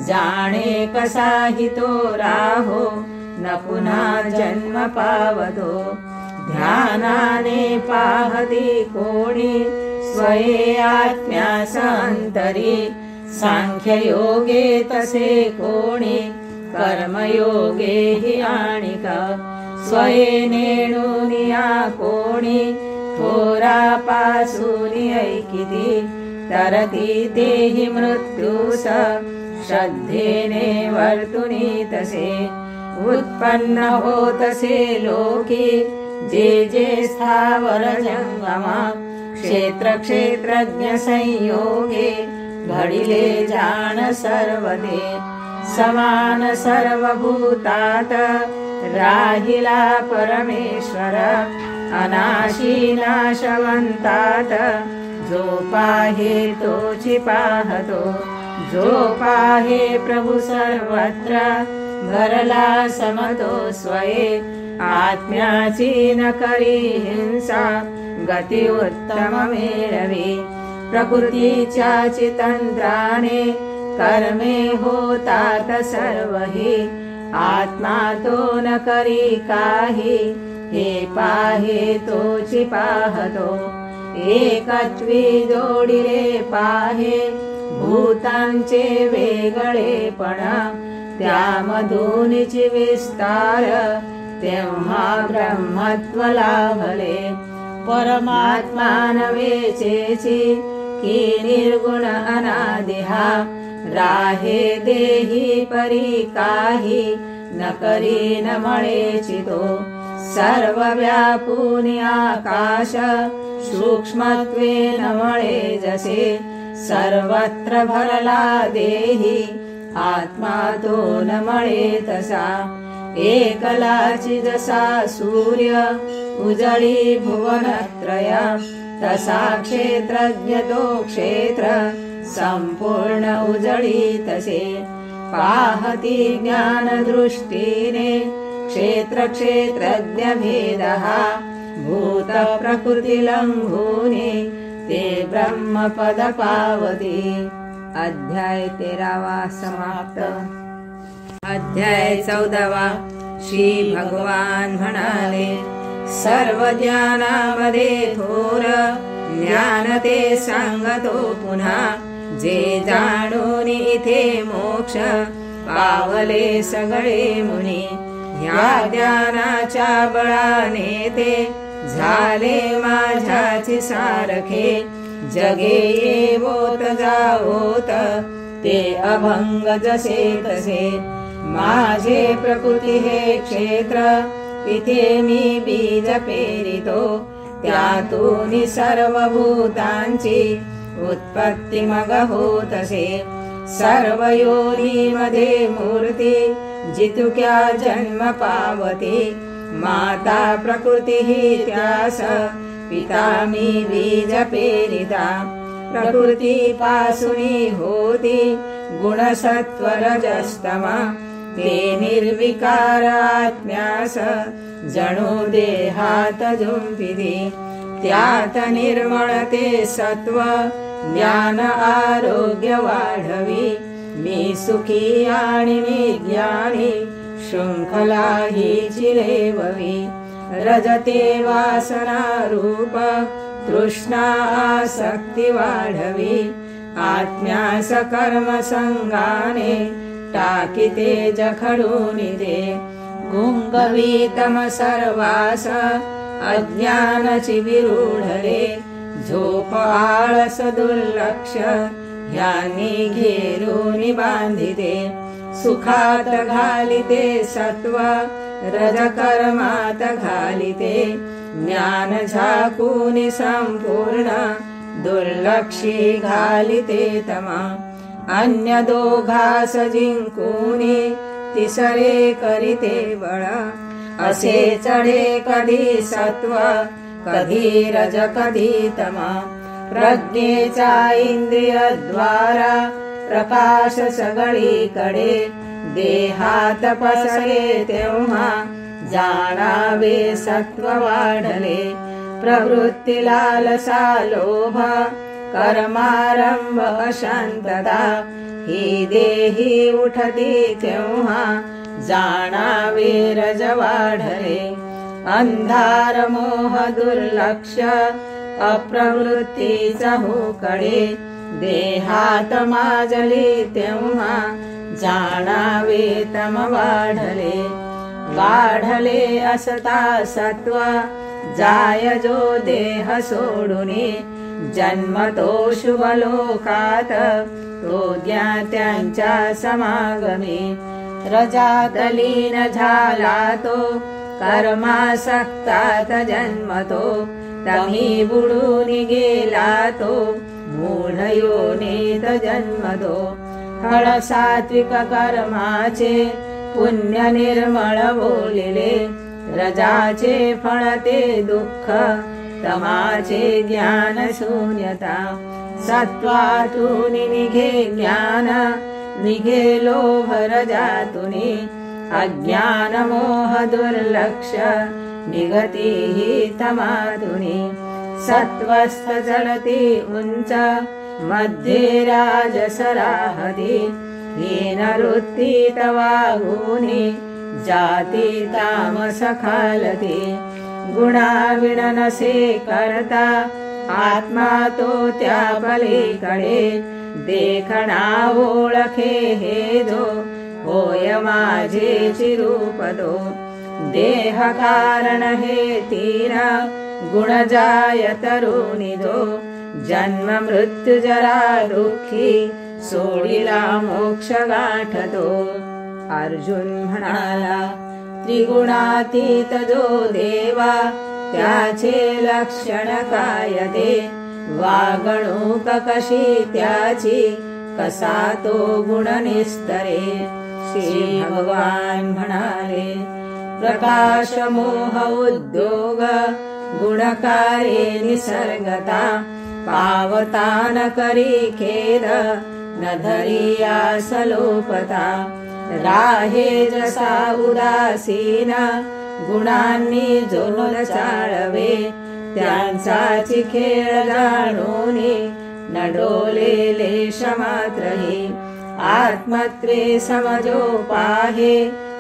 जाणे कसा हि तो राहो न पुन्हा जन्म पावतो ध्यानाने पाहती कोणी स्वये आत्म्यास अंतरी सांख्य योगे तसे कोणी कर्मयोगे हि आणिक स्वये नेणुनिया कोणी थोरापासूनी ऐकिती तरती तेहि मृत्यूस श्रद्धेने वर्तुनी तसे उत्पन्न होतसे लोकी जे जे स्थावर जंगमा क्षेत्र क्षेत्रज्ञ संयोगे घडिले जाण सर्वदे समान सर्वभूतात राहिला परमेश्वर अनाशी नाशवंतात जो पाहे तोची पाहतो जो पाहे प्रभु सर्वत्र भरला समतो स्वये आत्म्याची न करी हिंसा गती उत्तम मेळवी प्रकृतीच्या चितंत्राने कर्मे होतात सर्वही आत्मा तो न करी काही हे पाहे तोची पाहतो एकत्वी जोडिले पाहे भूतांचे वेगळेपण त्यामधूनची विस्तार तेव्हा ब्रह्मत्व लाभले परमात्मा नवेचेची की निर्गुण अनादिहा राहे देही परी काही न करी न मळेची तो सर्व व्यापूनी आकाश सूक्ष्मत्वे न मळे जसे सर्वत्र भरला देही आत्मा तो न मळे तसा एकलाची जसा सूर्य उजळी भुवनत्रय तसा क्षेत्रज्ञ तो क्षेत्र संपूर्ण उजळी तसे पाहती ज्ञान दृष्टीने क्षेत्र क्षेत्रज्ञ भेदः भूत प्रकृती लंघूने ते ब्रह्मपद पावती। अध्याय 13 समाप्त। अध्याय 14 श्री भगवान म्हणाले, सर्व ज्ञानामध्ये थोर ज्ञान ते सांगतो पुन्हा, जे जाणून इथे मोक्ष पावले सगळे मुनी। ह्या ज्ञानाच्या बळाने ते झाले माझ्याची सारखे, जगे येवोत जावोत ते अभंग जसे तसे। माझे प्रकृती हे क्षेत्र इथे मी बीज पेरितो, त्यातून सर्व भूतांची उत्पत्ती मग होतसे। सर्व योनीमध्ये मूर्ती जितुक्या जन्म पावती, माता प्रकृती ही त्यास पिता मी बीज पेरिता। प्रकृती पासूनी होती गुण सत्व रजस्तम, ते निर्विकार आत्म्यास जणू देहात झुंपिती। त्यात निर्मळ ते सत्व ज्ञान आरोग्य वाढवी, मी सुखी आणि मी ज्ञानी शृंखला हीची रेववी। रजते वासना रूप तृष्णा आसक्ती वाढवी, आत्म्यास कर्म संगाने टाकिते जखडून दे। गुंगवी तम सर्वास अज्ञानाची विरूढ रे, झोप आळस दुर्लक्ष ह्यांनी घेरून बांधिते। सुखात घालिते सत्व रजकर्मात घालिते, ज्ञान झाकून संपूर्ण दुर्लक्षी घालिते तमा। अन्य दोघास जिंकूनी तिसरे करीते बळ, असे चढे कधी सत्व कधी रज कधी तमा। प्रज्ञेचा इंद्रियद्वारा प्रकाश सगळीकडे, देहात पसरे तेव्हा जाणावे सत्व वाढले। प्रवृत्ती लालसा लोभ कर्मारंभ अशांतता, ही देही उठती तेव्हा जाणावे रज वाढले। अंधार मोह दुर्लक्ष अप्रवृत्तीचा होकडे, देहात माजली तेव्हा जाणावे तम वाढले। वाढले असता सत्व जाय जो देह सोडुनी, जन्मतो शुभ लोकात तो ज्ञात्यांच्या समागमी। रजात लीन झाला तो कर्मासक्तात जन्मतो, तमी बुडून गेला तो मूढ योनीत जन्मतो। फळ सात्विक कर्माचे पुण्य निर्मळ बोलिले, रजाचे फळ ते दुःख तमाचे ज्ञान शून्यता। सत्वातून निघे ज्ञान निघे लोभ रजातुनी, अज्ञान मोह दुर्लक्ष निगती ही तमातुनी। सत्वस्थ चलती उंच मध्ये राजस राहती, हीन वृत्ती तवागुनी जाती तामस खालती। गुणाविण नसे करता आत्मा तो त्या पलीकडे, देखणा ओळखे हे जो होय माझे चिरूप तो। देह कारण हे तीन गुण जाय तरुणी जो, जन्म मृत्यू जरा दुःखी सोडिला मोक्ष गाठतो। अर्जुन म्हणाला, त्रिगुणातीत जो देवा त्याचे लक्षण काय ते, वागणूक कशी त्याची कसा तो गुण निस्तरे। श्री भगवान म्हणाले, प्रकाश मोह उद्योग गुणकारे निसर्गता, पावता न करी खेद न धरिया सलोपता, राहे जसा उदासीन गुणांनी जो न चाळवे, त्यांचाची खेळ जाणूनी न डोलेले क्षमात्रही, आत्मत्वे समजो पाहे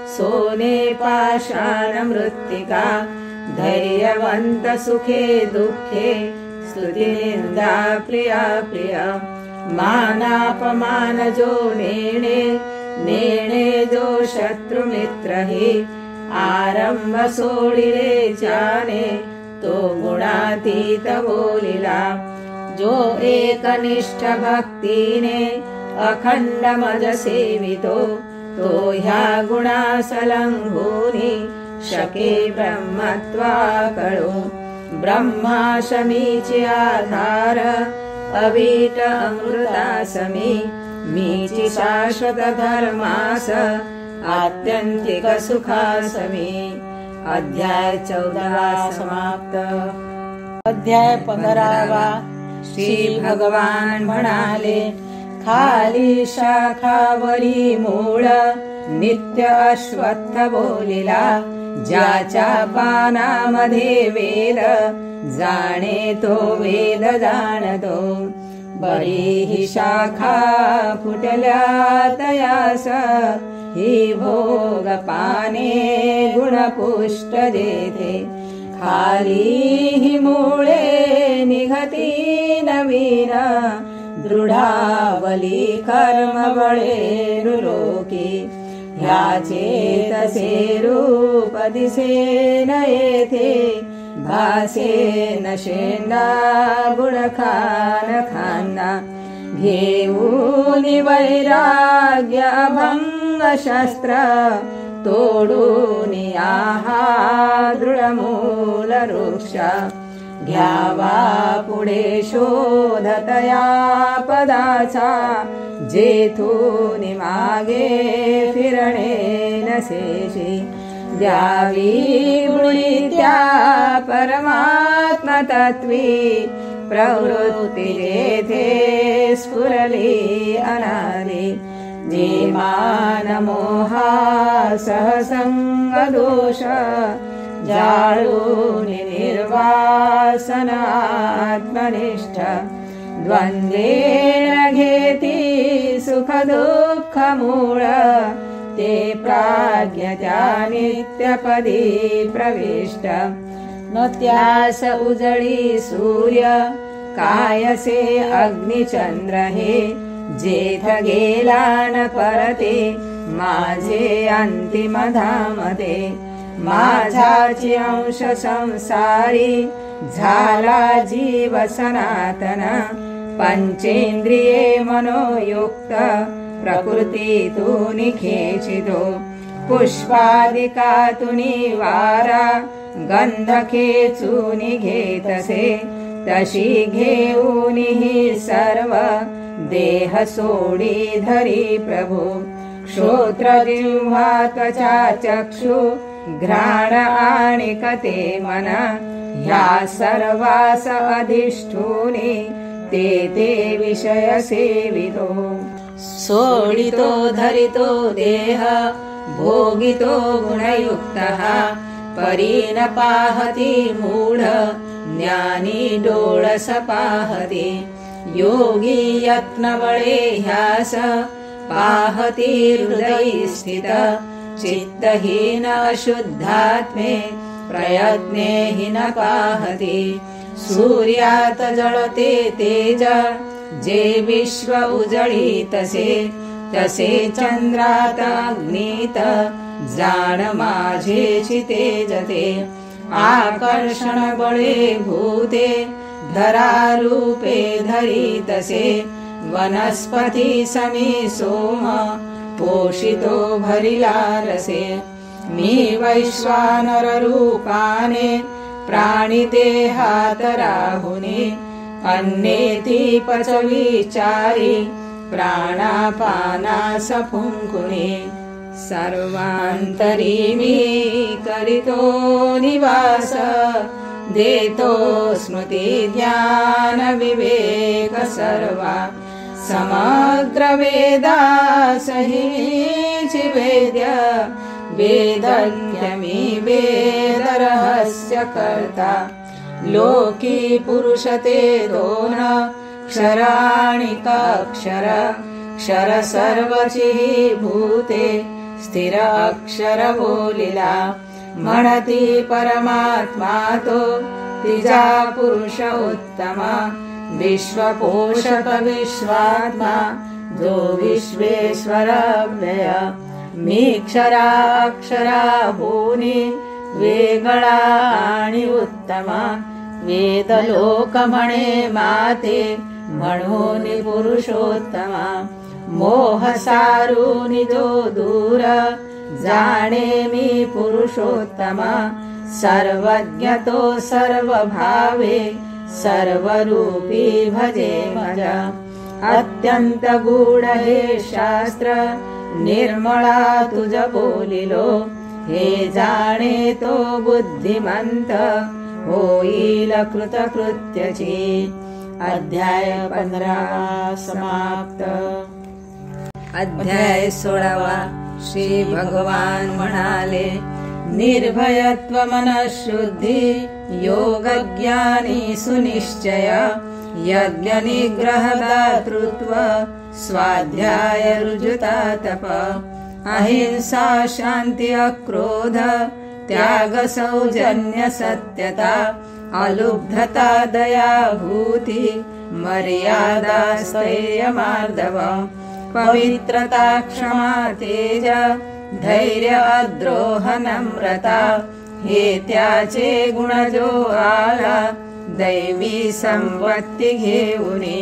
सोने पाषाण मृत्तिका, धैर्यवंत सुखे दुःखे स्तुती निंदा प्रिया प्रिया, मानापमान जो नेणे नेणे जो शत्रु मित्र ही, आरंभ सोडिले जाने तो गुणातीत बोलिला, जो एकनिष्ठ भक्तीने अखंड मज सेवितो, तो ह्या गुणासलंघूनी शके ब्रह्मत्वा कळो, ब्रह्मा शमीचे आधार अवीट अमृतासमी, मीची शाश्वत धर्मास आत्यंतिक सुखासमी। अध्याय 14 समाप्त। अध्याय 15। श्री भगवान म्हणाले, खाली शाखावरी मूळ नित्य अश्वत्थ बोलिला, ज्याच्या पानामध्ये वेद जाणे तो वेद जाणतो, बरी ही शाखा फुटल्या तयास, ही भोग पाने गुणपुष्ट जेथे, खाली ही मुळे निघती नवीन, दृढावली कर्म बळे रुलोकी, ह्याचे तसे रूप दिसे न येथे, भासे न शेंडा गुण खान खांदा, घेऊन वैराग्य अभंग शस्त्र, तोडून आहा दृढमूल वृक्ष, घ्यावा पुढे शोधतया पदाचा, जेथून मागे फिरणे नसेशी, द्यावी गुणी त्या परमात्म तत्वी, प्रवृत्ती जेथे स्फुरली अनादी, निमान मोहा सहसंग दोष, जाळून निर्वासन आत्मनिष्ठ, द्वंद्वेन घेती सुख दुःख मूळ, ते प्राज्ञ त्या नित्यपदी प्रविष्ट, न त्यास उजळी सूर्य कायसे अग्निचंद्र हे, जेथ गेला न परते माझे अंतिम धामते, माझाची अंश संसारी झाला जीव सनातन, पंचेंद्रिये मनोयुक्त प्रकृतीतून खेचितो, पुष्पादिकातून वारा गंध खेचून घेतसे, तशी घेऊन ही सर्व देह सोडी धरी प्रभू, श्रोत्र जिह्वा त्वचा चक्षु घ्राण आणि कते मन, ह्या सर्वास अधिष्ठूनी ते विषय सेवितो, सोडितो धरितो देह भोगितो गुणयुक्तः, परीन पाहती मूढ ज्ञानी डोळस पाहती, योगी यत्नबळे ह्यास पाहती हृदयी स्थित, चित्तहीन अशुद्धात्मे प्रयत्ने हि न पाहती, सूर्यात जळते तेज जे विश्व उजळी तसे, तसे चंद्रात अग्नीत जाण माझे तेजते, आकर्षण बळे भूते धरारूपे धरी तसे, वनस्पती समी सोम पोषितो भरिला रसे, मी वैश्वानर रूपाने प्राणी देहात राहुनी, अन्नेती पचविचारी प्राणापानास फुंकुनी, सर्वान्तरीमी करितो निवास देतो स्मृति ज्ञान विवेक सर्वा समग्र वेदासहीचि वेद्य वेदज्ञमी वेद रहस्य कर्ता लोकी पुरुषते दोन क्षराणि काक्षर क्षर सर्वचिः भूते स्थिर अक्षर बोलिला म्हणती परमात्मा तो तिजा पुरुष उत्तम विश्वपोषक विश्वात्मा जो विश्वेश्वर व्यय मीक्षराक्षरा भूनी वेगळा आणि उत्तम वेदलोक म्हणे माते म्हणून पुरुषोत्तमा मोह सारुनी जो दूर जाणे मी पुरुषोत्तमा सर्वज्ञ तो सर्व भावे सर्वरूपी भजे मजा अत्यंत गूढ हे शास्त्र निर्मळा तुझ बोलिलो हे जाणे तो बुद्धिमंत होईल कृतकृत्यची अध्याय 15 समाप्त। अध्याय 16 श्री भगवान म्हणाले निर्भयत्व मनःशुद्धी योग ज्ञानी सुनिश्चय यज्ञ निग्रह दातृत्व स्वाध्याय रुजुता तप अहिंसा शांति अक्रोध त्याग सौजन्य सत्यता अलुब्धता दया भूति मर्यादा स्थैर्य मार्दव पवित्रता क्षमा तेज धैर्य अद्रोह नम्रता हे त्याचे गुण जो आला दैवी संपत्ती घेऊनी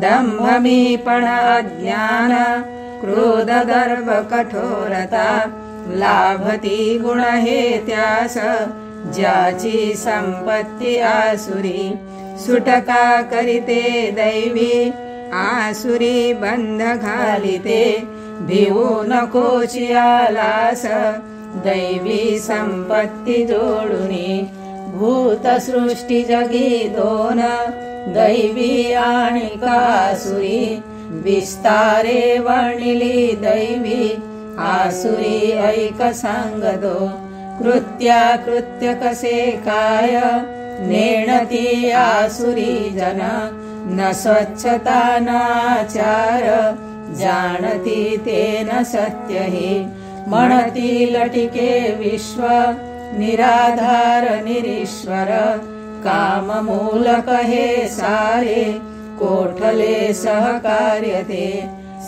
दंभमीपण अज्ञान क्रोध गर्भ कठोरता लाभती गुण हे त्यास ज्याची संपत्ती आसुरी सुटका करिते दैवी आसुरी बंध घालिते भिवू नकोची आलास दैवी संपत्ती जोडुनी भूत सृष्टी जगी दोन दैवी आणि आसुरी विस्तारे वर्णिली दैवी आसुरी ऐक सांगदो कृत्य कसे काय नेणती आसुरी जन न स्वच्छता नाचार जाणती तेन सत्य हि म्हणती लटिके विश्व निराधार निरीश्वर काम मूलक हे सारे कोठले सहकार्यते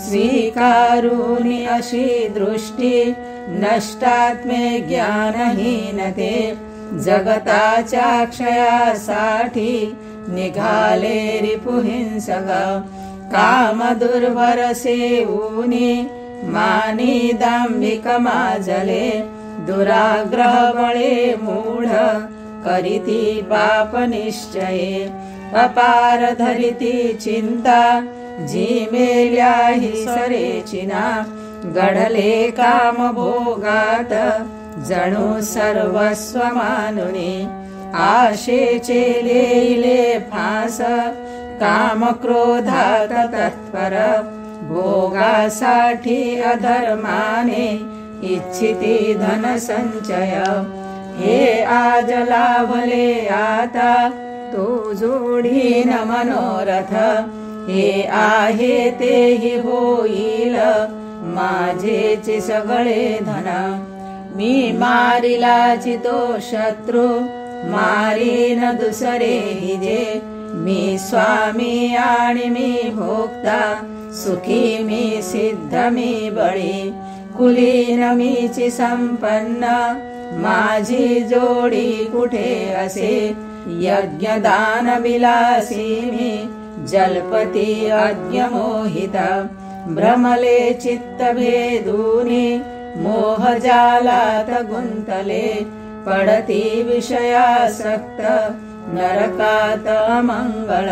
स्वीकारुनी अशी दृष्टी नष्टात्मे ज्ञानहीनते जगताच्या क्षयासाठी निघाले रिपुहिंसक काम दुर्भर सेवूनी मानी दांभिक माजले दुराग्रह बळे मूढ करीती पाप निश्चये अपार धरिती चिंता जीमेल्या हि सरेचिना गढले काम भोगात जणू सर्वस्व मानुनी आशेचे लेले फास काम क्रोधात तत्पर भोगासाठी अधर्माने इच्छिती धन संचय हे आज लाभले आता तो जोडीन मनोरथ हे आहे तेही होईल माझेचे सगळे धन मी मारिलाची तो शत्रू मारीन दुसरेही जे मी स्वामी आणि मी भोक्ता सुखी मी सिद्ध मी बळी कुलीन मीची संपन्न माझी जोडी कुठे असे यज्ञदान विलासी मी जलपती अज्ञ मोहिता भ्रमले चित्त भेदूनी मोह जालात गुंतले पडती विषयासक्त नरकात मंगळ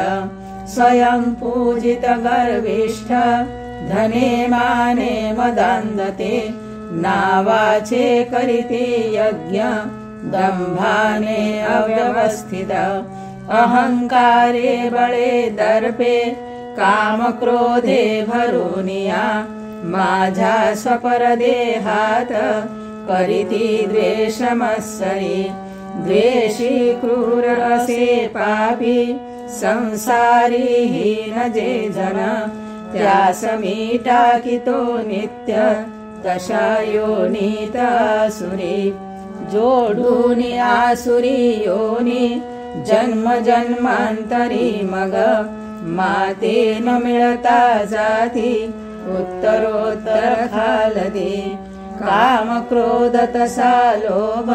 स्वयं पूजित गर्विष्ठ धने माने मदांधते नावाचे करीती यज्ञ दंभाने अव्यवस्थित अहंकारे बळे दर्पे काम क्रोधे भरूनिया माझ्या स्वपरदेहात करीती द्वेषमत्सरी द्वेषी क्रूर असे पापी संसारी हीन जे जन त्यास मी टाकितो नित्य तशा योनीत आसुरी जोडूनी आसुरी योनी जन्म जन्मांतरी मग मातेन मिळता जाती उत्तरोत्तर खालदी काम क्रोध तसा लोभ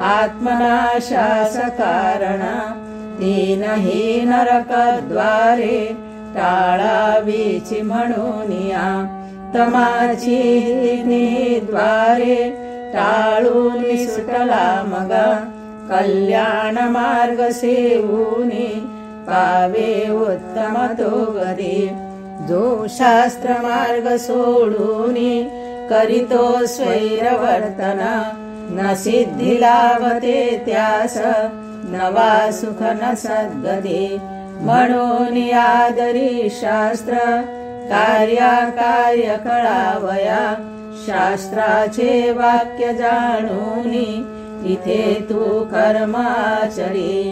आत्मनाशास कारण तीनही नरकद्वारे टाळावीची म्हणूनिया तमाची द्वारे टाळून सुटला मग कल्याण मार्ग सेवूनी पावे उत्तम तो गदी जो शास्त्र मार्ग सोडूनी करीतो स्वैरवर्तन न सिद्धी लाभते त्यास नवा सुख न सद्गती म्हणून आदरी शास्त्र कार्य कळावया शास्त्राचे वाक्य जाणूनी इथे तू कर्माचरी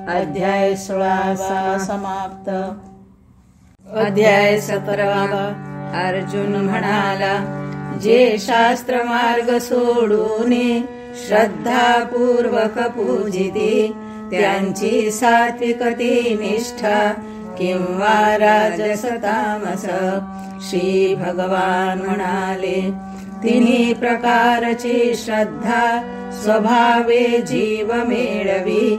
अध्याय 16 समाप्त. अध्याय 17. अर्जुन म्हणाला जे शास्त्र मार्ग सोडून श्रद्धापूर्वक पूजिती त्यांची सात्विकती निष्ठा किंवा राजस तामस. श्री भगवान म्हणाले तिन्ही प्रकारची श्रद्धा स्वभावे जीव मेळवी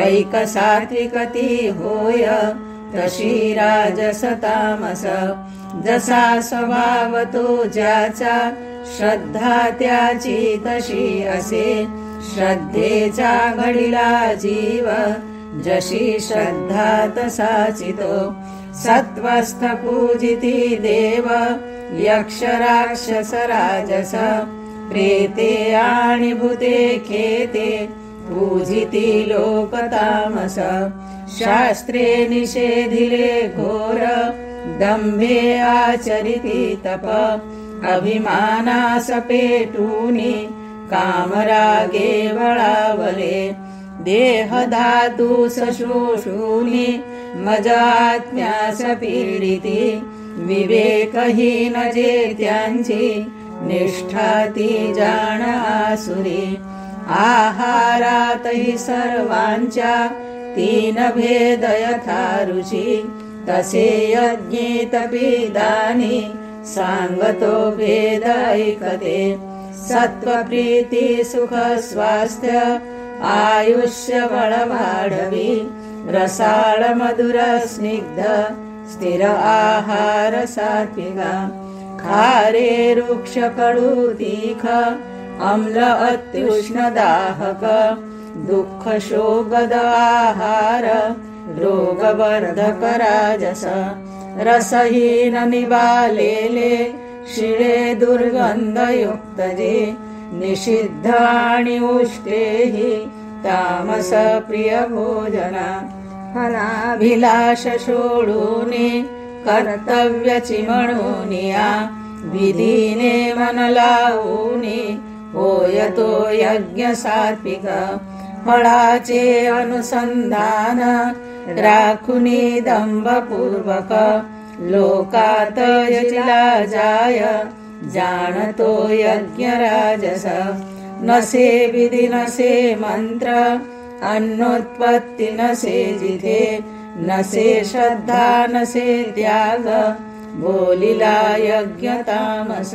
ऐक सात्विकती होय तशी राजस तामस. जसा स्वभाव तो ज्याचा श्रद्धा त्याची तशी असे श्रद्धेचा घडिला जीव जशी श्रद्धा तसाची तो. सत्वस्थ पूजिती देव यक्ष राक्षस राजस प्रेते आणि भूते खेते पूजिती लोक तामस. शास्त्रे निषेधिले घोर दंभे आचरिती तप अभिमानास पेटूनी कामरागे वळावले देह धातूस शोषूनी मज आत्म्यास पीडिती विवेकहीन जे त्यांची निष्ठा ती जाण आसुरी. आहारातही सर्वांच्या तीन भेद यथा रुची तसे यज्ञे तपिदानी सांगतो भेद ऐकते. सत्व प्रीती सुख स्वास्थ्य आयुष्य बळ वाढवी रसाळ मधुर स्निग्ध स्थिर आहार सात्विका. खारे वृक्ष कडू तीख अम्ल अत्युष्ण दाहक दुःख शोकद आहार रोगवर्धक राजस. रसहीन निवालेले शिळे दुर्गंधयुक्त जे निषिद्ध आणि उष्टेही तामस प्रिय भोजना. फलाभिलाष सोडूने कर्तव्यची म्हणूनिया विधीने मन लावूनी होय तो यज्ञ सात्विक. फळाचे अनुसंधान राखुनी दंभपूर्वक लोकात यजिला जाय जाणतो यज्ञ राजस. नसे विधी नसे मंत्र अन्नोत्पत्ती नसे जिथे नसे श्रद्धा नसे त्याग बोलिला यज्ञ तामस.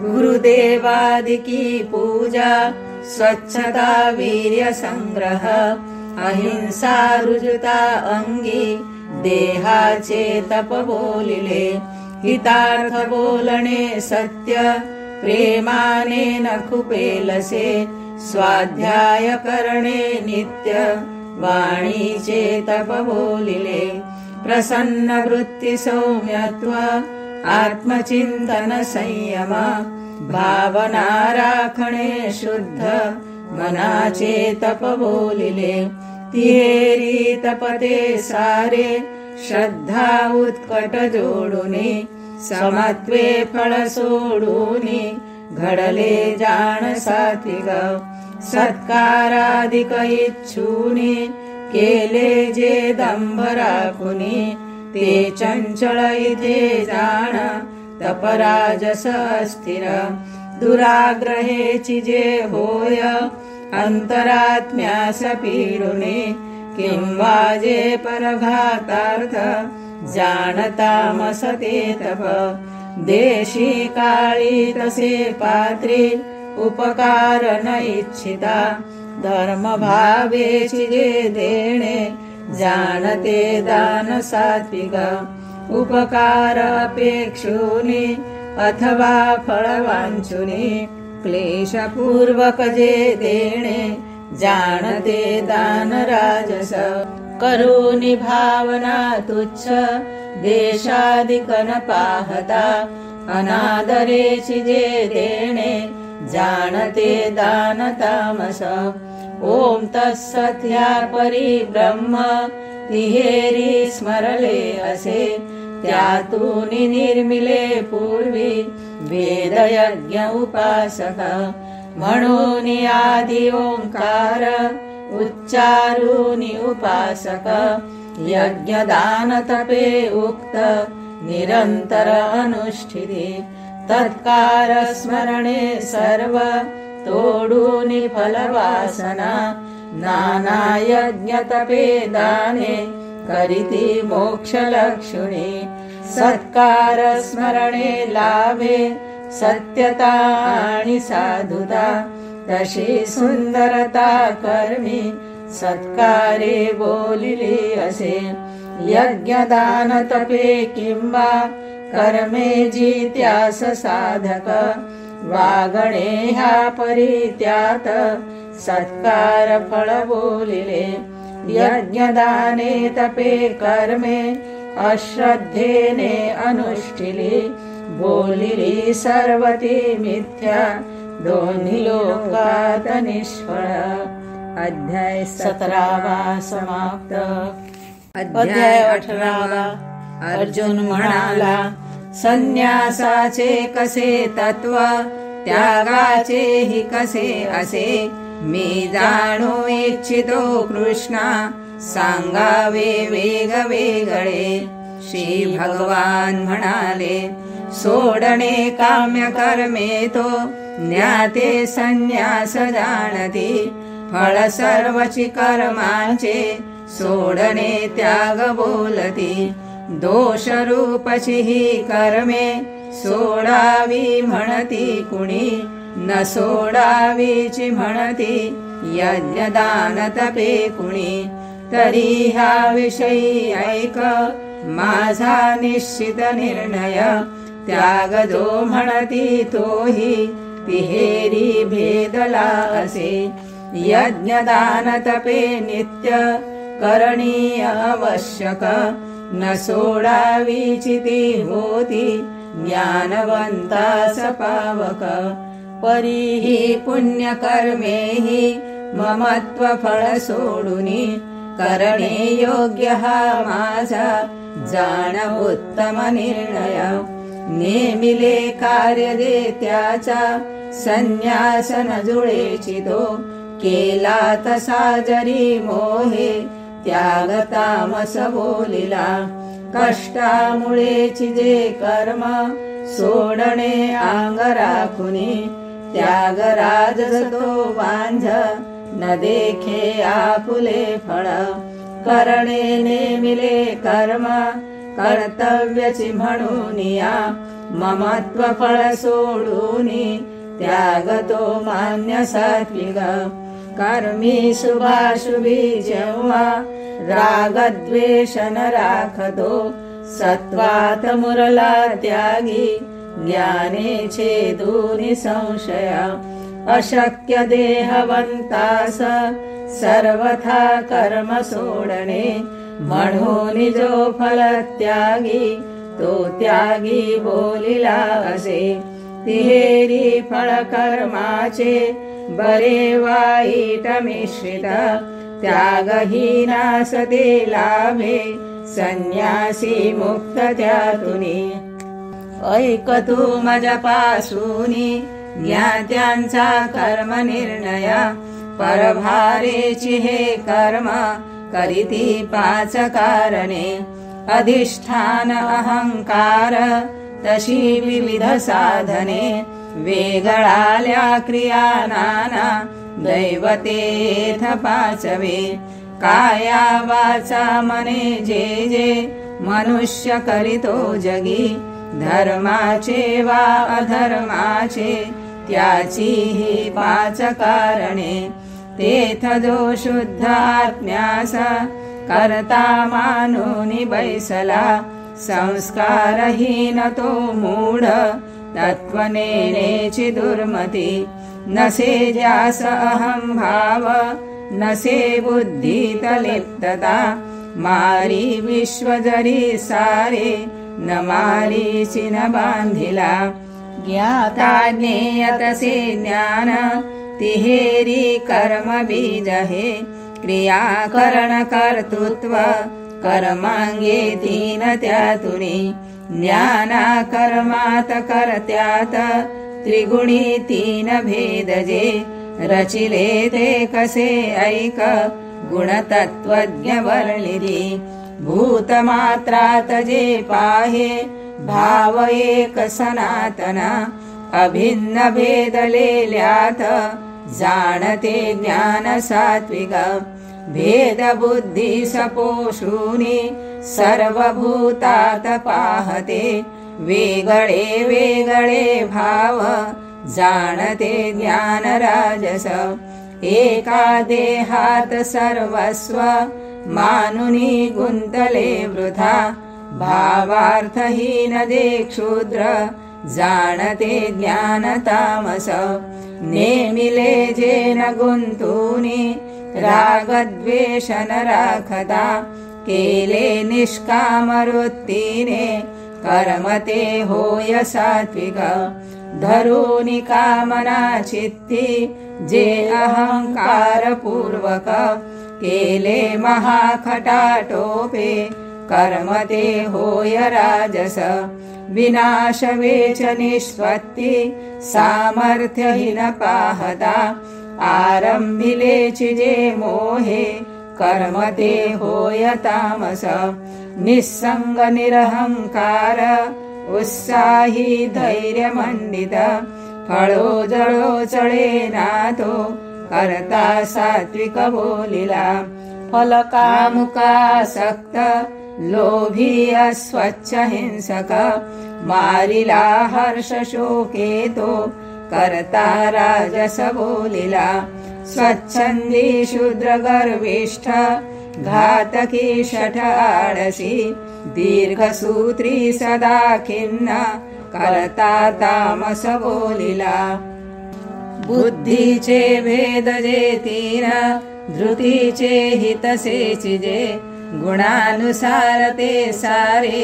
गुरुदेवादिकी पूजा स्वच्छता वीर्य संग्रह अहिंसा रुजुता अंगी देहाचे तप बोलिले. हितार्थ बोलणे सत्य प्रेमाने न खुपेलसे स्वाध्याय करणे नित्य वाणीचे तप बोलिले. प्रसन्न वृत्ती सौम्यत्व आत्मचिंतन संयम भावना राखणे शुद्ध मनाचे तप बोलिले तिहेरी तपते सारे श्रद्धा उत्कट जोडुनी समत्वे फळ सोडूनी घडले जाण सात्विक सत्काराधिक इच्छूनी केले जे दंभ राखुनी ते चंचल इथे जाण तपराजस अस्थिर दुराग्रहेची जे होय अंतरात्म्यास पीडुने किंवा जे परघातार्थ जाणतामस ते तप देशी काळी तसे पात्री उपकार न इच्छिता धर्म भावेची जे देणे जाणते दान सात्विक उपकार अपेक्षुनी अथवा फळ वांछुनी क्लेशपूर्वक जे देणे जाणते दान राजस करुणी भावना तुच्छ देशादिक न पाहता अनादरेची जे देणे जाणते दान तामस ओम तत्सत ह्या परिब्रह्म तिहेरी स्मरले असे त्यातून निर्मिले पूर्वी वेदयज्ञ उपासक म्हणून आदि ओंकार उच्चारूनी उपासक यज्ञदान तपे उक्त निरंतर अनुष्ठिते तत्कार स्मरणे सर्व तोडूनी फलवासना नाना यज्ञ तपे दाने करीती मोक्ष लक्षुणी सत्कार स्मरणे लाभे सत्यता आणि साधुता तशी सुंदरता कर्मी सत्कारे बोलिली असे यज्ञदान तपे किंवा कर्मे जित्यास साधक वागणे ह्या परित्यात सत्कार फळ बोलिले यज्ञदाने तपे कर्मे अश्रद्धेने अनुष्ठिली बोलिली सर्वती मिथ्या दोन्ही लोकात निष्फळ अध्याय 17 समाप्त अध्याय 18 अर्जुन म्हणाला संन्यासाचे कसे तत्व त्यागाचेही कसे असे मी जाणू इच्छितो कृष्णा सांगावे वेगवेगळे श्री भगवान म्हणाले सोडणे काम्य कर्मे तो ज्ञाते संन्यास जाणती फळ सर्वची कर्मांचे सोडणे त्याग बोलती दोष रूपची ही कर्मे सोडावी म्हणती कुणी न सोडावीची म्हणती यज्ञदान तपे कुणी तरी ह्या विषयी ऐक माझा निश्चित निर्णय त्याग जो म्हणती तोही तिहेरी भेदला असे यज्ञदान तपे नित्य करणीय आवश्यक न सोडावीची ती होती ज्ञानवंतास पावक परीही पुण्य कर्मेही ममत्व फळ सोडुनी करणे योग्य हा माझा जाण उत्तम निर्णय नेमिले कार्य दे त्याचा संन्यास न जुळेची तो केला तसा जरी मोहे त्याग तामस बोलिला कष्टामुळेची जे कर्म सोडणे अंग राखुनी त्याग राजस तो वांझ न देखे आपुले फळ करणे नेमिले कर्म कर्तव्यची म्हणून या ममत्व फळ सोडूनी त्याग तो मान्य सात्विक कर्मी शुभाशुभी जेव्हा रागद्वेष न राखतो सत्वात मुरला त्यागी ज्ञाने छेदूनि संशय अशक्य देहवंतास सर्वथा कर्म सोडणे म्हणून जो फल त्यागी तो त्यागी बोलिला असे तिहेरी फळ कर्माचे बरे वाईट मिश्रित त्यागहीना सते लाभे संन्यासी मुक्त त्यातुनी ऐक तू मजपासूनी ज्ञात्यांचा कर्म निर्णय परभारेची हे कर्म करीती पाच कारणे अधिष्ठान अहंकार तशी विविध साधने वेगळाल्या क्रिया नाना दैवतेथ पाचवे काया वाचा मने जे जे मनुष्य करीतो जगी धर्माचे वा अधर्माचे त्याची ही पाच कारणे तेथ जो शुद्ध आत्म्यास करता मानूनी बैसला संस्कारहीन तो मूढ तत्वनेनेची दुर्मती नसे ज्यास अहं भाव नसे बुद्धीत लिप्तता मारी विश्व जरी सारे न मारीची न बांधिला ज्ञाता ज्ञेयतसे ज्ञान तिहेरी कर्म बीज हे क्रिया करण कर्तृत्व कर्मांगे तीन त्यातुनी ज्ञाना कर्मात करत्यात त्रिगुणी तीन भेद जे रचिले ते कसे ऐक गुणतत्वज्ञ वर्णिली भूतमात्रात जे पाहे भाव एक सनातन अभिन्न भेदलेल्यात जाणते ज्ञान सात्विक भेद बुद्धी सपोषूनी सर्वभूतात पाहते वेगळे वेगळे भाव जाणते ज्ञान राजस एका देहात सर्वस्व मानुनी गुंतले वृथा भावार्थहीन जे क्षुद्र जाणते ज्ञान तामस नेमिले जे न गुंतूनी रागद्वेष न राखता केले निष्काम वृत्तीने कर्मते होय सात्विक धरूनी कामना चित्ती जे अहंकार पूर्वक केले महाखटाटोपे कर्मते होय राजस विनाश वेच निष्पत्ती सामर्थ्यहीन पाहता आरंभिलेची जे मोहे कर्मते होय तामस निस्संग निरहंकार उत्साही धैर्यमंडित फळो जळो चळे नातो करता सात्विक बोलिला फलकामुकासक्त लोभी अस्वच्छ हिंसक मारिला हर्ष शोकेतो करता राजस बोलिला स्वच्छंदी शूद्र गर्विष्ठ घातकी शठ आळसी दीर्घसूत्री सदा खिन्न करता तामस बोलिला बुद्धीचे भेद जे तीन धृतीचे हितसेची जे गुणानुसार ते सारे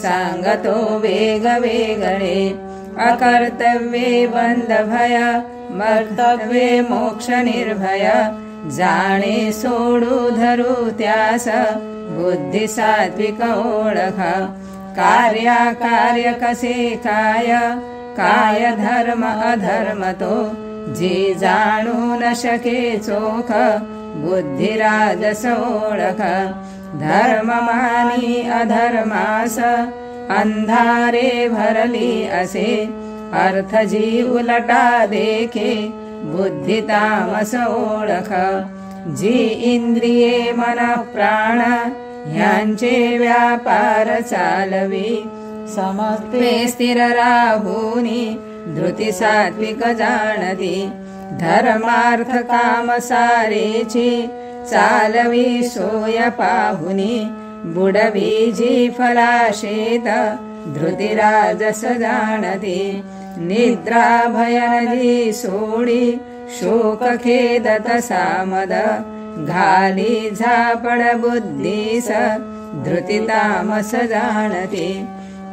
सांगतो वेग वेगळे अकर्तव्ये बंध भय मर्तव्ये मोक्ष निर्भय जाणे सोडू धरू त्यास बुद्धी सात्विक ओळख कार्य कसे काय काय धर्म अधर्म तो जी जाणू न शके चोख बुद्धी राजस ओळख धर्म मानी अधर्मास अंधारे भरली असे अर्थ जी उलटा देखे बुद्धी तामस ओळख जी इंद्रिये मन प्राण ह्यांचे व्यापार चालवी समस्ते स्थिर राहुनी धृती सात्विक जाणती धर्मार्थ काम सारेची चालवी सोय पाहुनी बुडवी जी फलाशेत धृती राजस जाणती निद्रा भयनदी सोडी शोक खेद तसा मद घाली झापड बुद्धीस धृती तामस जाणती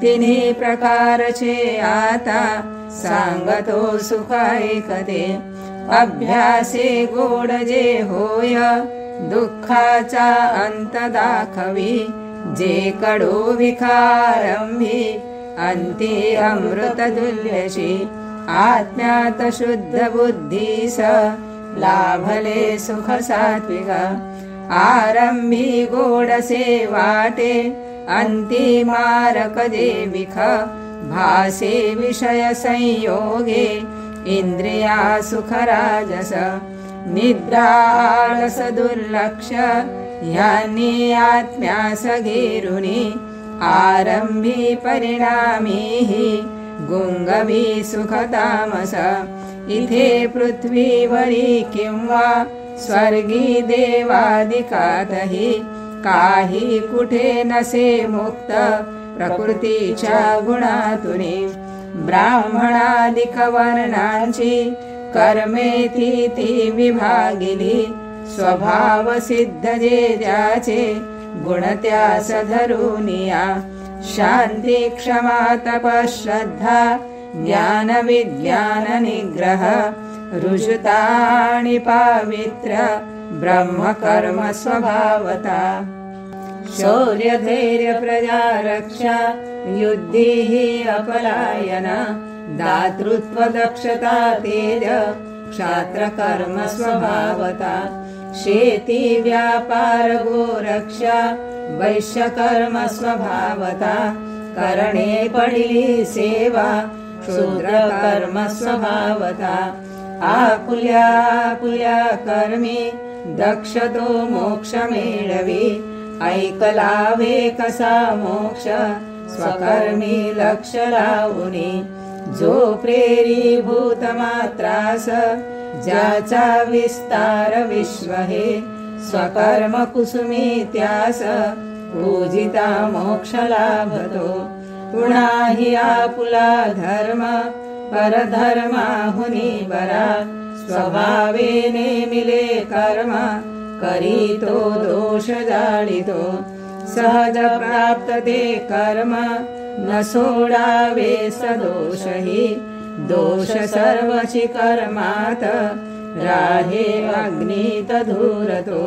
तिन्ही प्रकारचे आता सांगतो सुख ऐकते अभ्यासे गोड जे होय दुःखाचा अंत दाखवी जे कडू विखारंभी अंती अमृत तुल्यशी आत्म्यात शुद्ध बुद्धीस लाभले सुख सात्विक आरंभी गोडसे वाटे अंती मारक जे विख भासे विषय संयोगे इंद्रिया सुख राजस निद्रा आळस दुर्लक्ष ह्यांनी आत्म्यास घेरुनी आरंभी परिणामी गुंगवी सुख तामस इथे पृथ्वीवरी किंवा स्वर्गी देवादिकातही काही कुठे नसे मुक्त प्रकृतीच्या गुणातुनी ब्राह्मणादिक वर्णांची कर्मे ती विभागिली स्वभाव सिद्ध जे ज्याचे गुण त्यास धरुनिया शांती क्षमा तप श्रद्धा ज्ञान विज्ञान निग्रह रुजुता आणि पावित्र्य ब्रह्म कर्म स्वभावता शौर्य धैर्य प्रजा रक्षा युद्धि हि अपलायन दातृत्व दक्षता तेज क्षात्र कर्म स्वभावता शेती व्यापार गोरक्षा वैश्य कर्म स्वभावता करणे पडिली सेवा शूद्र कर्म स्वभावता आपुल्या कर्मी दक्षतो मोक्ष मेळवी ऐकलावे कसा मोक्ष स्वकर्मी लक्ष लावुनी जो प्रेरीभूत मात्रास ज्याचा विस्तार विश्व हे स्वकर्म कुसुमी त्यास पूजिता मोक्ष लाभतो पुणाही आपुला धर्म परधर्माहुनी बरा स्वभावेने मिले कर्म करीतो दोष जाळितो सहज प्राप्त ते कर्म न सोडावे सदोषही दोष सर्वची कर्मात राहे अग्नीत धूरतो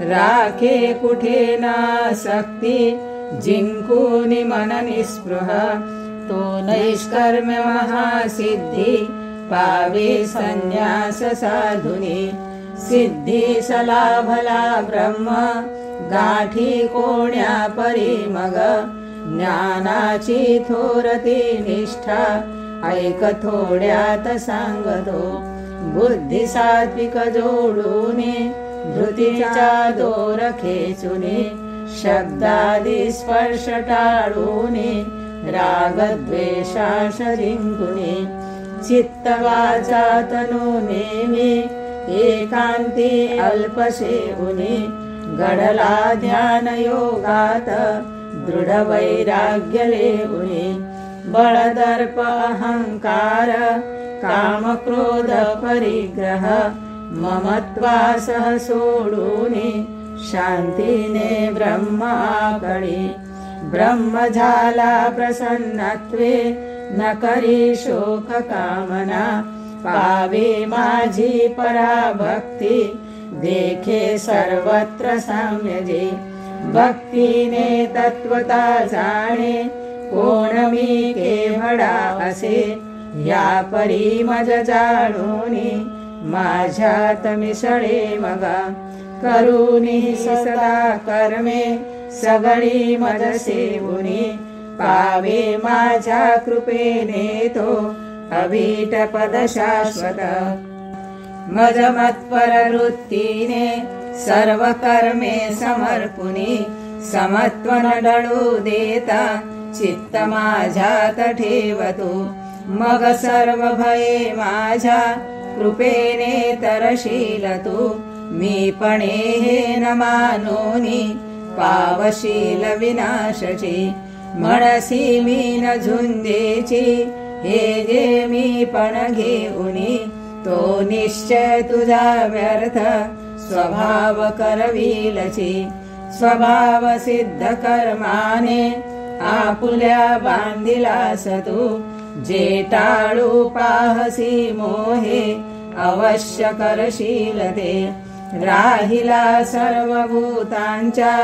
राखे कुठे नासक्ती जिंकूनि मन निस्पृह तो नैष्कर्म्य महासिद्धी पावे संन्यास साधुनी सिद्धी सलाभला ब्रह्म गाठी कोण्या परी मग ज्ञानाची थोरती निष्ठा ऐक थोड्यात सांगतो बुद्धी सात्विक जोडूने धृतीचा दोर खेचुने शब्दादी स्पर्श टाळूने राग द्वेषाश जिंकुने चित्त वाचा तनु नेमी एकांती अल्पसेवुनी घडला ध्यान योगात दृढ वैराग्य लेवुनी बळदर्प अहंकार काम क्रोध परिग्रह ममत्वासह सोडूनी शांतीने ब्रह्माकडे ब्रह्म झाला प्रसन्नत्वे न करी शोक कामना पावे माझी पराभक्ती देखे सर्वत्र साम्यजे भक्तीने तत्वता जाणे कोण मी केवढा असे या परी मज जाणूनी माझ्यात मिसळे मगा करूनी सदा कर्मे सगळी मज सेवुनी पावे माझ्या कृपेने तो अभीट पद शाश्वत मज मत्पर वृत्तीने सर्व कर्मे समर्पुनी समत्व न डळू देता चित्त माझ्यात ठेवतो मग सर्व भये माझ्या कृपेने तरशील तू मी पणे हे न मानोनी पावशील विनाशची म्हणसी मी न झुंजेची हे जे मी पण घेऊनी तो निश्चय तुझा व्यर्थ स्वभाव करविलची स्वभाव सिद्ध कर्माने आपुल्या बांधिलास तू जे टाळू पाहसी मोहे अवश्य करशील ते राहिला सर्वभूतांच्या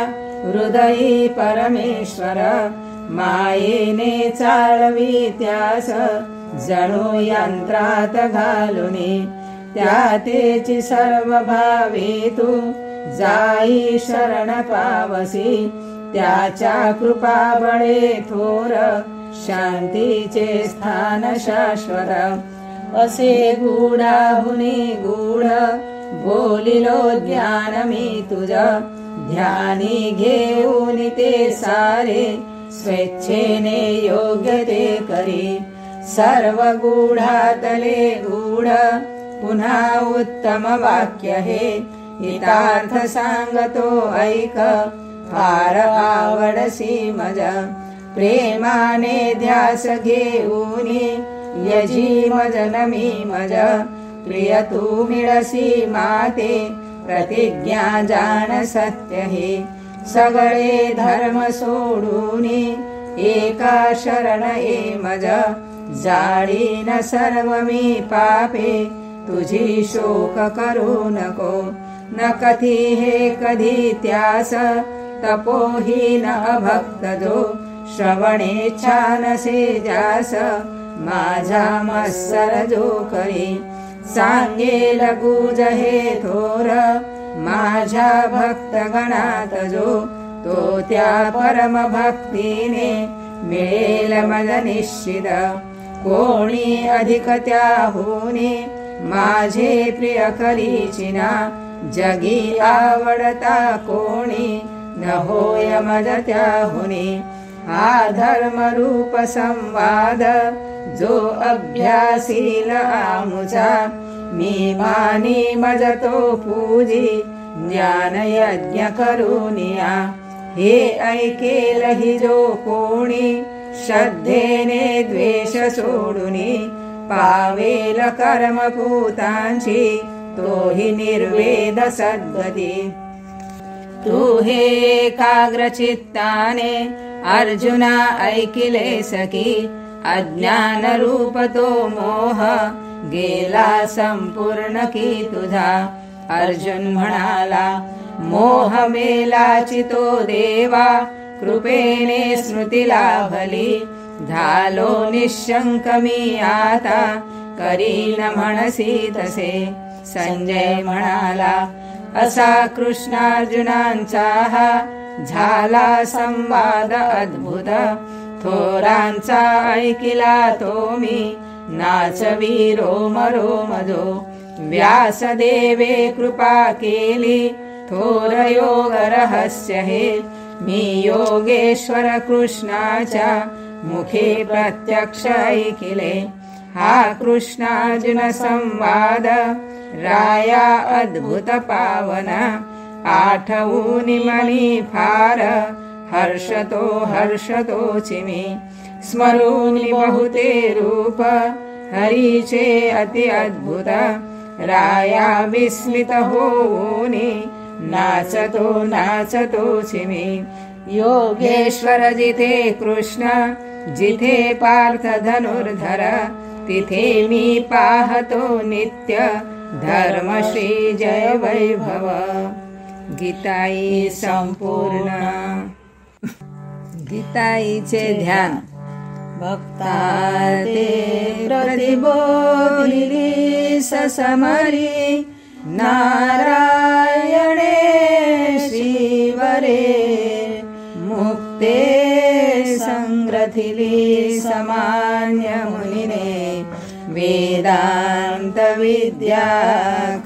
हृदयी परमेश्वर मायेने चालवी त्यास जणू यंत्रात घालुनी त्या तेची सर्व भावे तू जाई शरण पावसी त्याच्या कृपा बळे थोर शांतीचे स्थान शाश्वत असे गूढाहुनी गूढ बोलिलो ज्ञान मी तुझ ध्यानी घेऊन ते सारे स्वेच्छेने योग्य ते करी सर्व गूढातले गूढ पुन्हा उत्तम वाक्य हे हितार्थ सांगतो ऐक फार आवडसी मज प्रेमाने ध्यास घेऊन यजी मज नमी मज प्रिय तू मिळसी माते प्रतिज्ञा जाण सत्य हे सगळे धर्म सोडून एका शरण ये मज जाळीन सर्व मी पापे तुझी शोक करू नको न कधी हे कधी त्यास तपोहीन अभक्त जो श्रवणे छानसे जास माझा मत्सर जो करी सांगेल गुज हे थोर माझ्या भक्त गणात जो तो त्या परम भक्तीने मिळेल मज निश्चित कोणी अधिक त्याहुनी माझे प्रिय करीचिना जगी आवडता कोणी न होय मज त्याहुनी हा धर्म रूप संवाद जो अभ्यासील आमुचा मी मानी मज तो पूजी ज्ञान यज्ञ करूनिया हे ऐकेल हि जो कोणी श्रद्धेने द्वेष सोडुनी पावेल कर्मभूतांची तोही निर्वेद सद्गती तू हे एकाग्र चित्ताने अर्जुना ऐकिले सकी अज्ञान रूप तो मोह गेला संपूर्ण की तुझा अर्जुन म्हणाला मोह मेलाची तो देवा कृपेने स्मृती लाभली झालो निशंक मी आता करीन म्हणसी तसे संजय म्हणाला असा कृष्णार्जुनांचा हा झाला संवाद अद्भुत थोरांचा ऐकिला तो मी नाचवी रोम रोम जो व्यासदेवे कृपा केली थोर योग रहस्य हे मी योगेश्वर कृष्णाच्या मुखे प्रत्यक्ष ऐकिले हा कृष्णार्जुन संवाद राया अद्भुत पावन आठवून मनी फार हर्षतो चिमी स्मरून बहुते रूप हरीचे अति अद्भुत राया विस्मित होऊनी नाचतो चिमी योगेश्वर जिथे कृष्ण जिथे पार्थ धनुर्धर तिथे मी पाहतो नित्य धर्मश्री जय वैभव गीताई संपूर्ण गीताईचे ध्यान भक्ता ते प्रतिबोधिली ससमरी नारायणे श्रीवरे मुक्ते संग्रथिली समान्य मुनिने वेदांत विद्या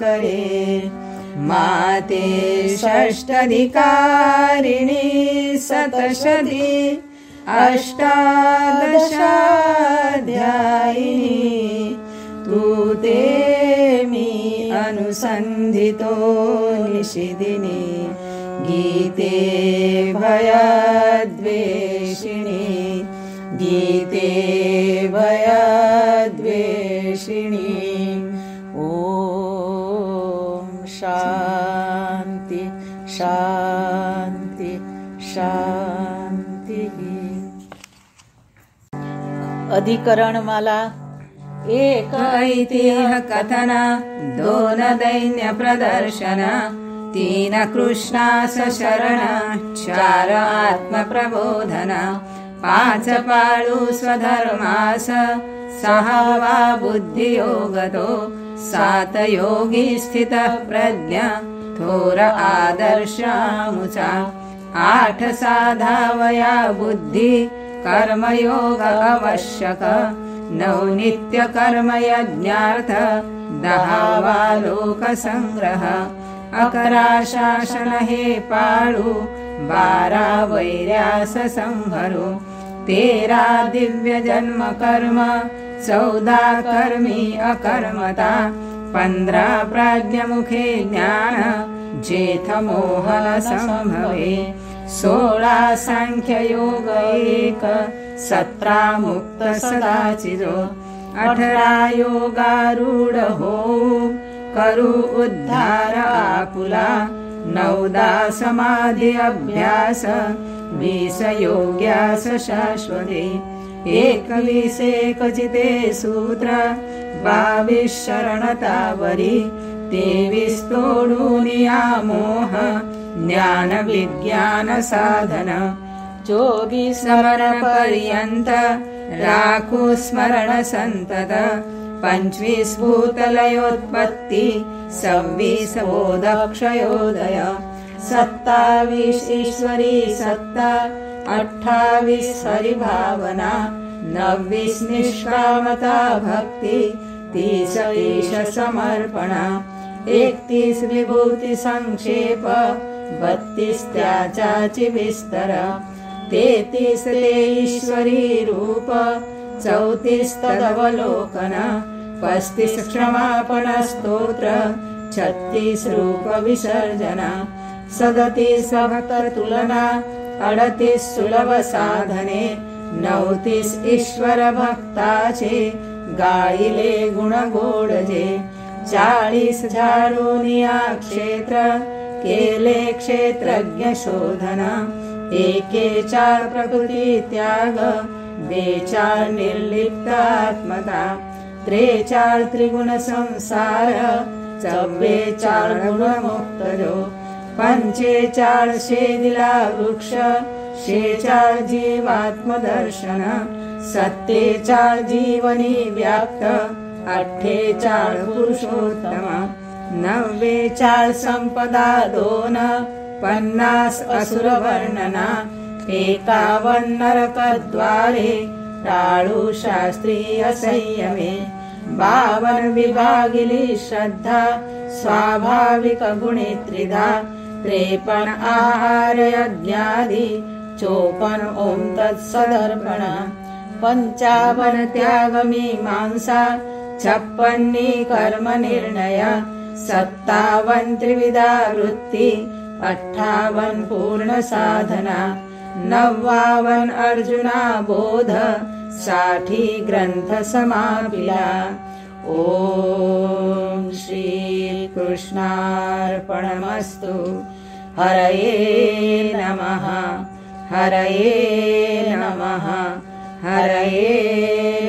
करे माते षष्टधिकारिणी सतशती अष्टादशाध्यायिनी तू ते मी अनुसंधितो निशिदिनी गीते भयद्वेषिणी गीते भयद्वेषिणी ओम शांति शांति शांति। अधिकरणमाला एक ऐतिह्य कथन दोन दैन्य प्रदर्शन तीन कृष्णास शरण चार आत्म प्रबोधन पाच पाळू स्वधर्मास सहावा बुद्धियोगतो सात योगी स्थित प्रज्ञा थोर आदर्शामुचा आठ साधावया बुद्धि कर्मयोग आवश्यक नौ नित्य कर्म यज्ञार्थ दहावा लोक संग्रह अकरा शासन हे पाळू बारा वैर्यास संभरू 13 दिव्य जन्म कर्म 14 कर्मी अकर्मता 15 प्राज्ञ मुखे ज्ञान जेथ मोहन संभवे 16 सांख्य योग एक 17 मुक्त सदाचिजो 18 योगारूढ होऊ करू उद्धार आपुला 19 समाधी अभ्यास 20 योग्यास शाश्वते 21 एकचिते सूत्र 22 शरणतावरी 23 तोडून या मोह ज्ञान विज्ञान साधन 24 स्मरण पर्यंत राखू स्मरण संतत 25 भूतलयोत्पत्ति 26 बोधक्षयोदय 27 ईश्वरी सत्ता 28 हरिभावना 29 निष्कामता भक्ति 30 ईश समर्पणा 31 विभूति संक्षेप 32 त्याचाची विस्तर 33 ते ईश्वरी रूप 34 तदवलोकन 35 क्षमापण स्तोत्र 36 रूप विसर्जना 37 भक्त तुलना 38 सुलभ साधने 39 ईश्वर भक्ताचे गाईले गुण गोडजे 40 झाडूनिया क्षेत्र केले क्षेत्रज्ञ शोधन 41 प्रकृती त्याग 42 निर्लिप्त आत्मता 43 त्रिगुण संसार 44 गुण मुक्त जो 45 शेदिला वृक्ष 46 जीवात्मदर्शन 47 जीवनी व्याप्त 48 पुरुषोत्तम 49 संपदा 2 50 असुर वर्णना 51 नरकद्वारे टाळू शास्त्रीय संयमे 52 विभागिली श्रद्धा स्वाभाविक गुणे त्रिधा 53 आहार यज्ञादि 54 ओम तत्सदर्पण 55 त्याग मीमांसा 56 कर्म निर्णय 57 त्रिविधा वृत्ति 58 पूर्ण साधना 59 अर्जुना बोध 60 ग्रंथ समापिला। ओम श्री कृष्णार्पणमस्तु। हरये नमः, हरये नमः, हरये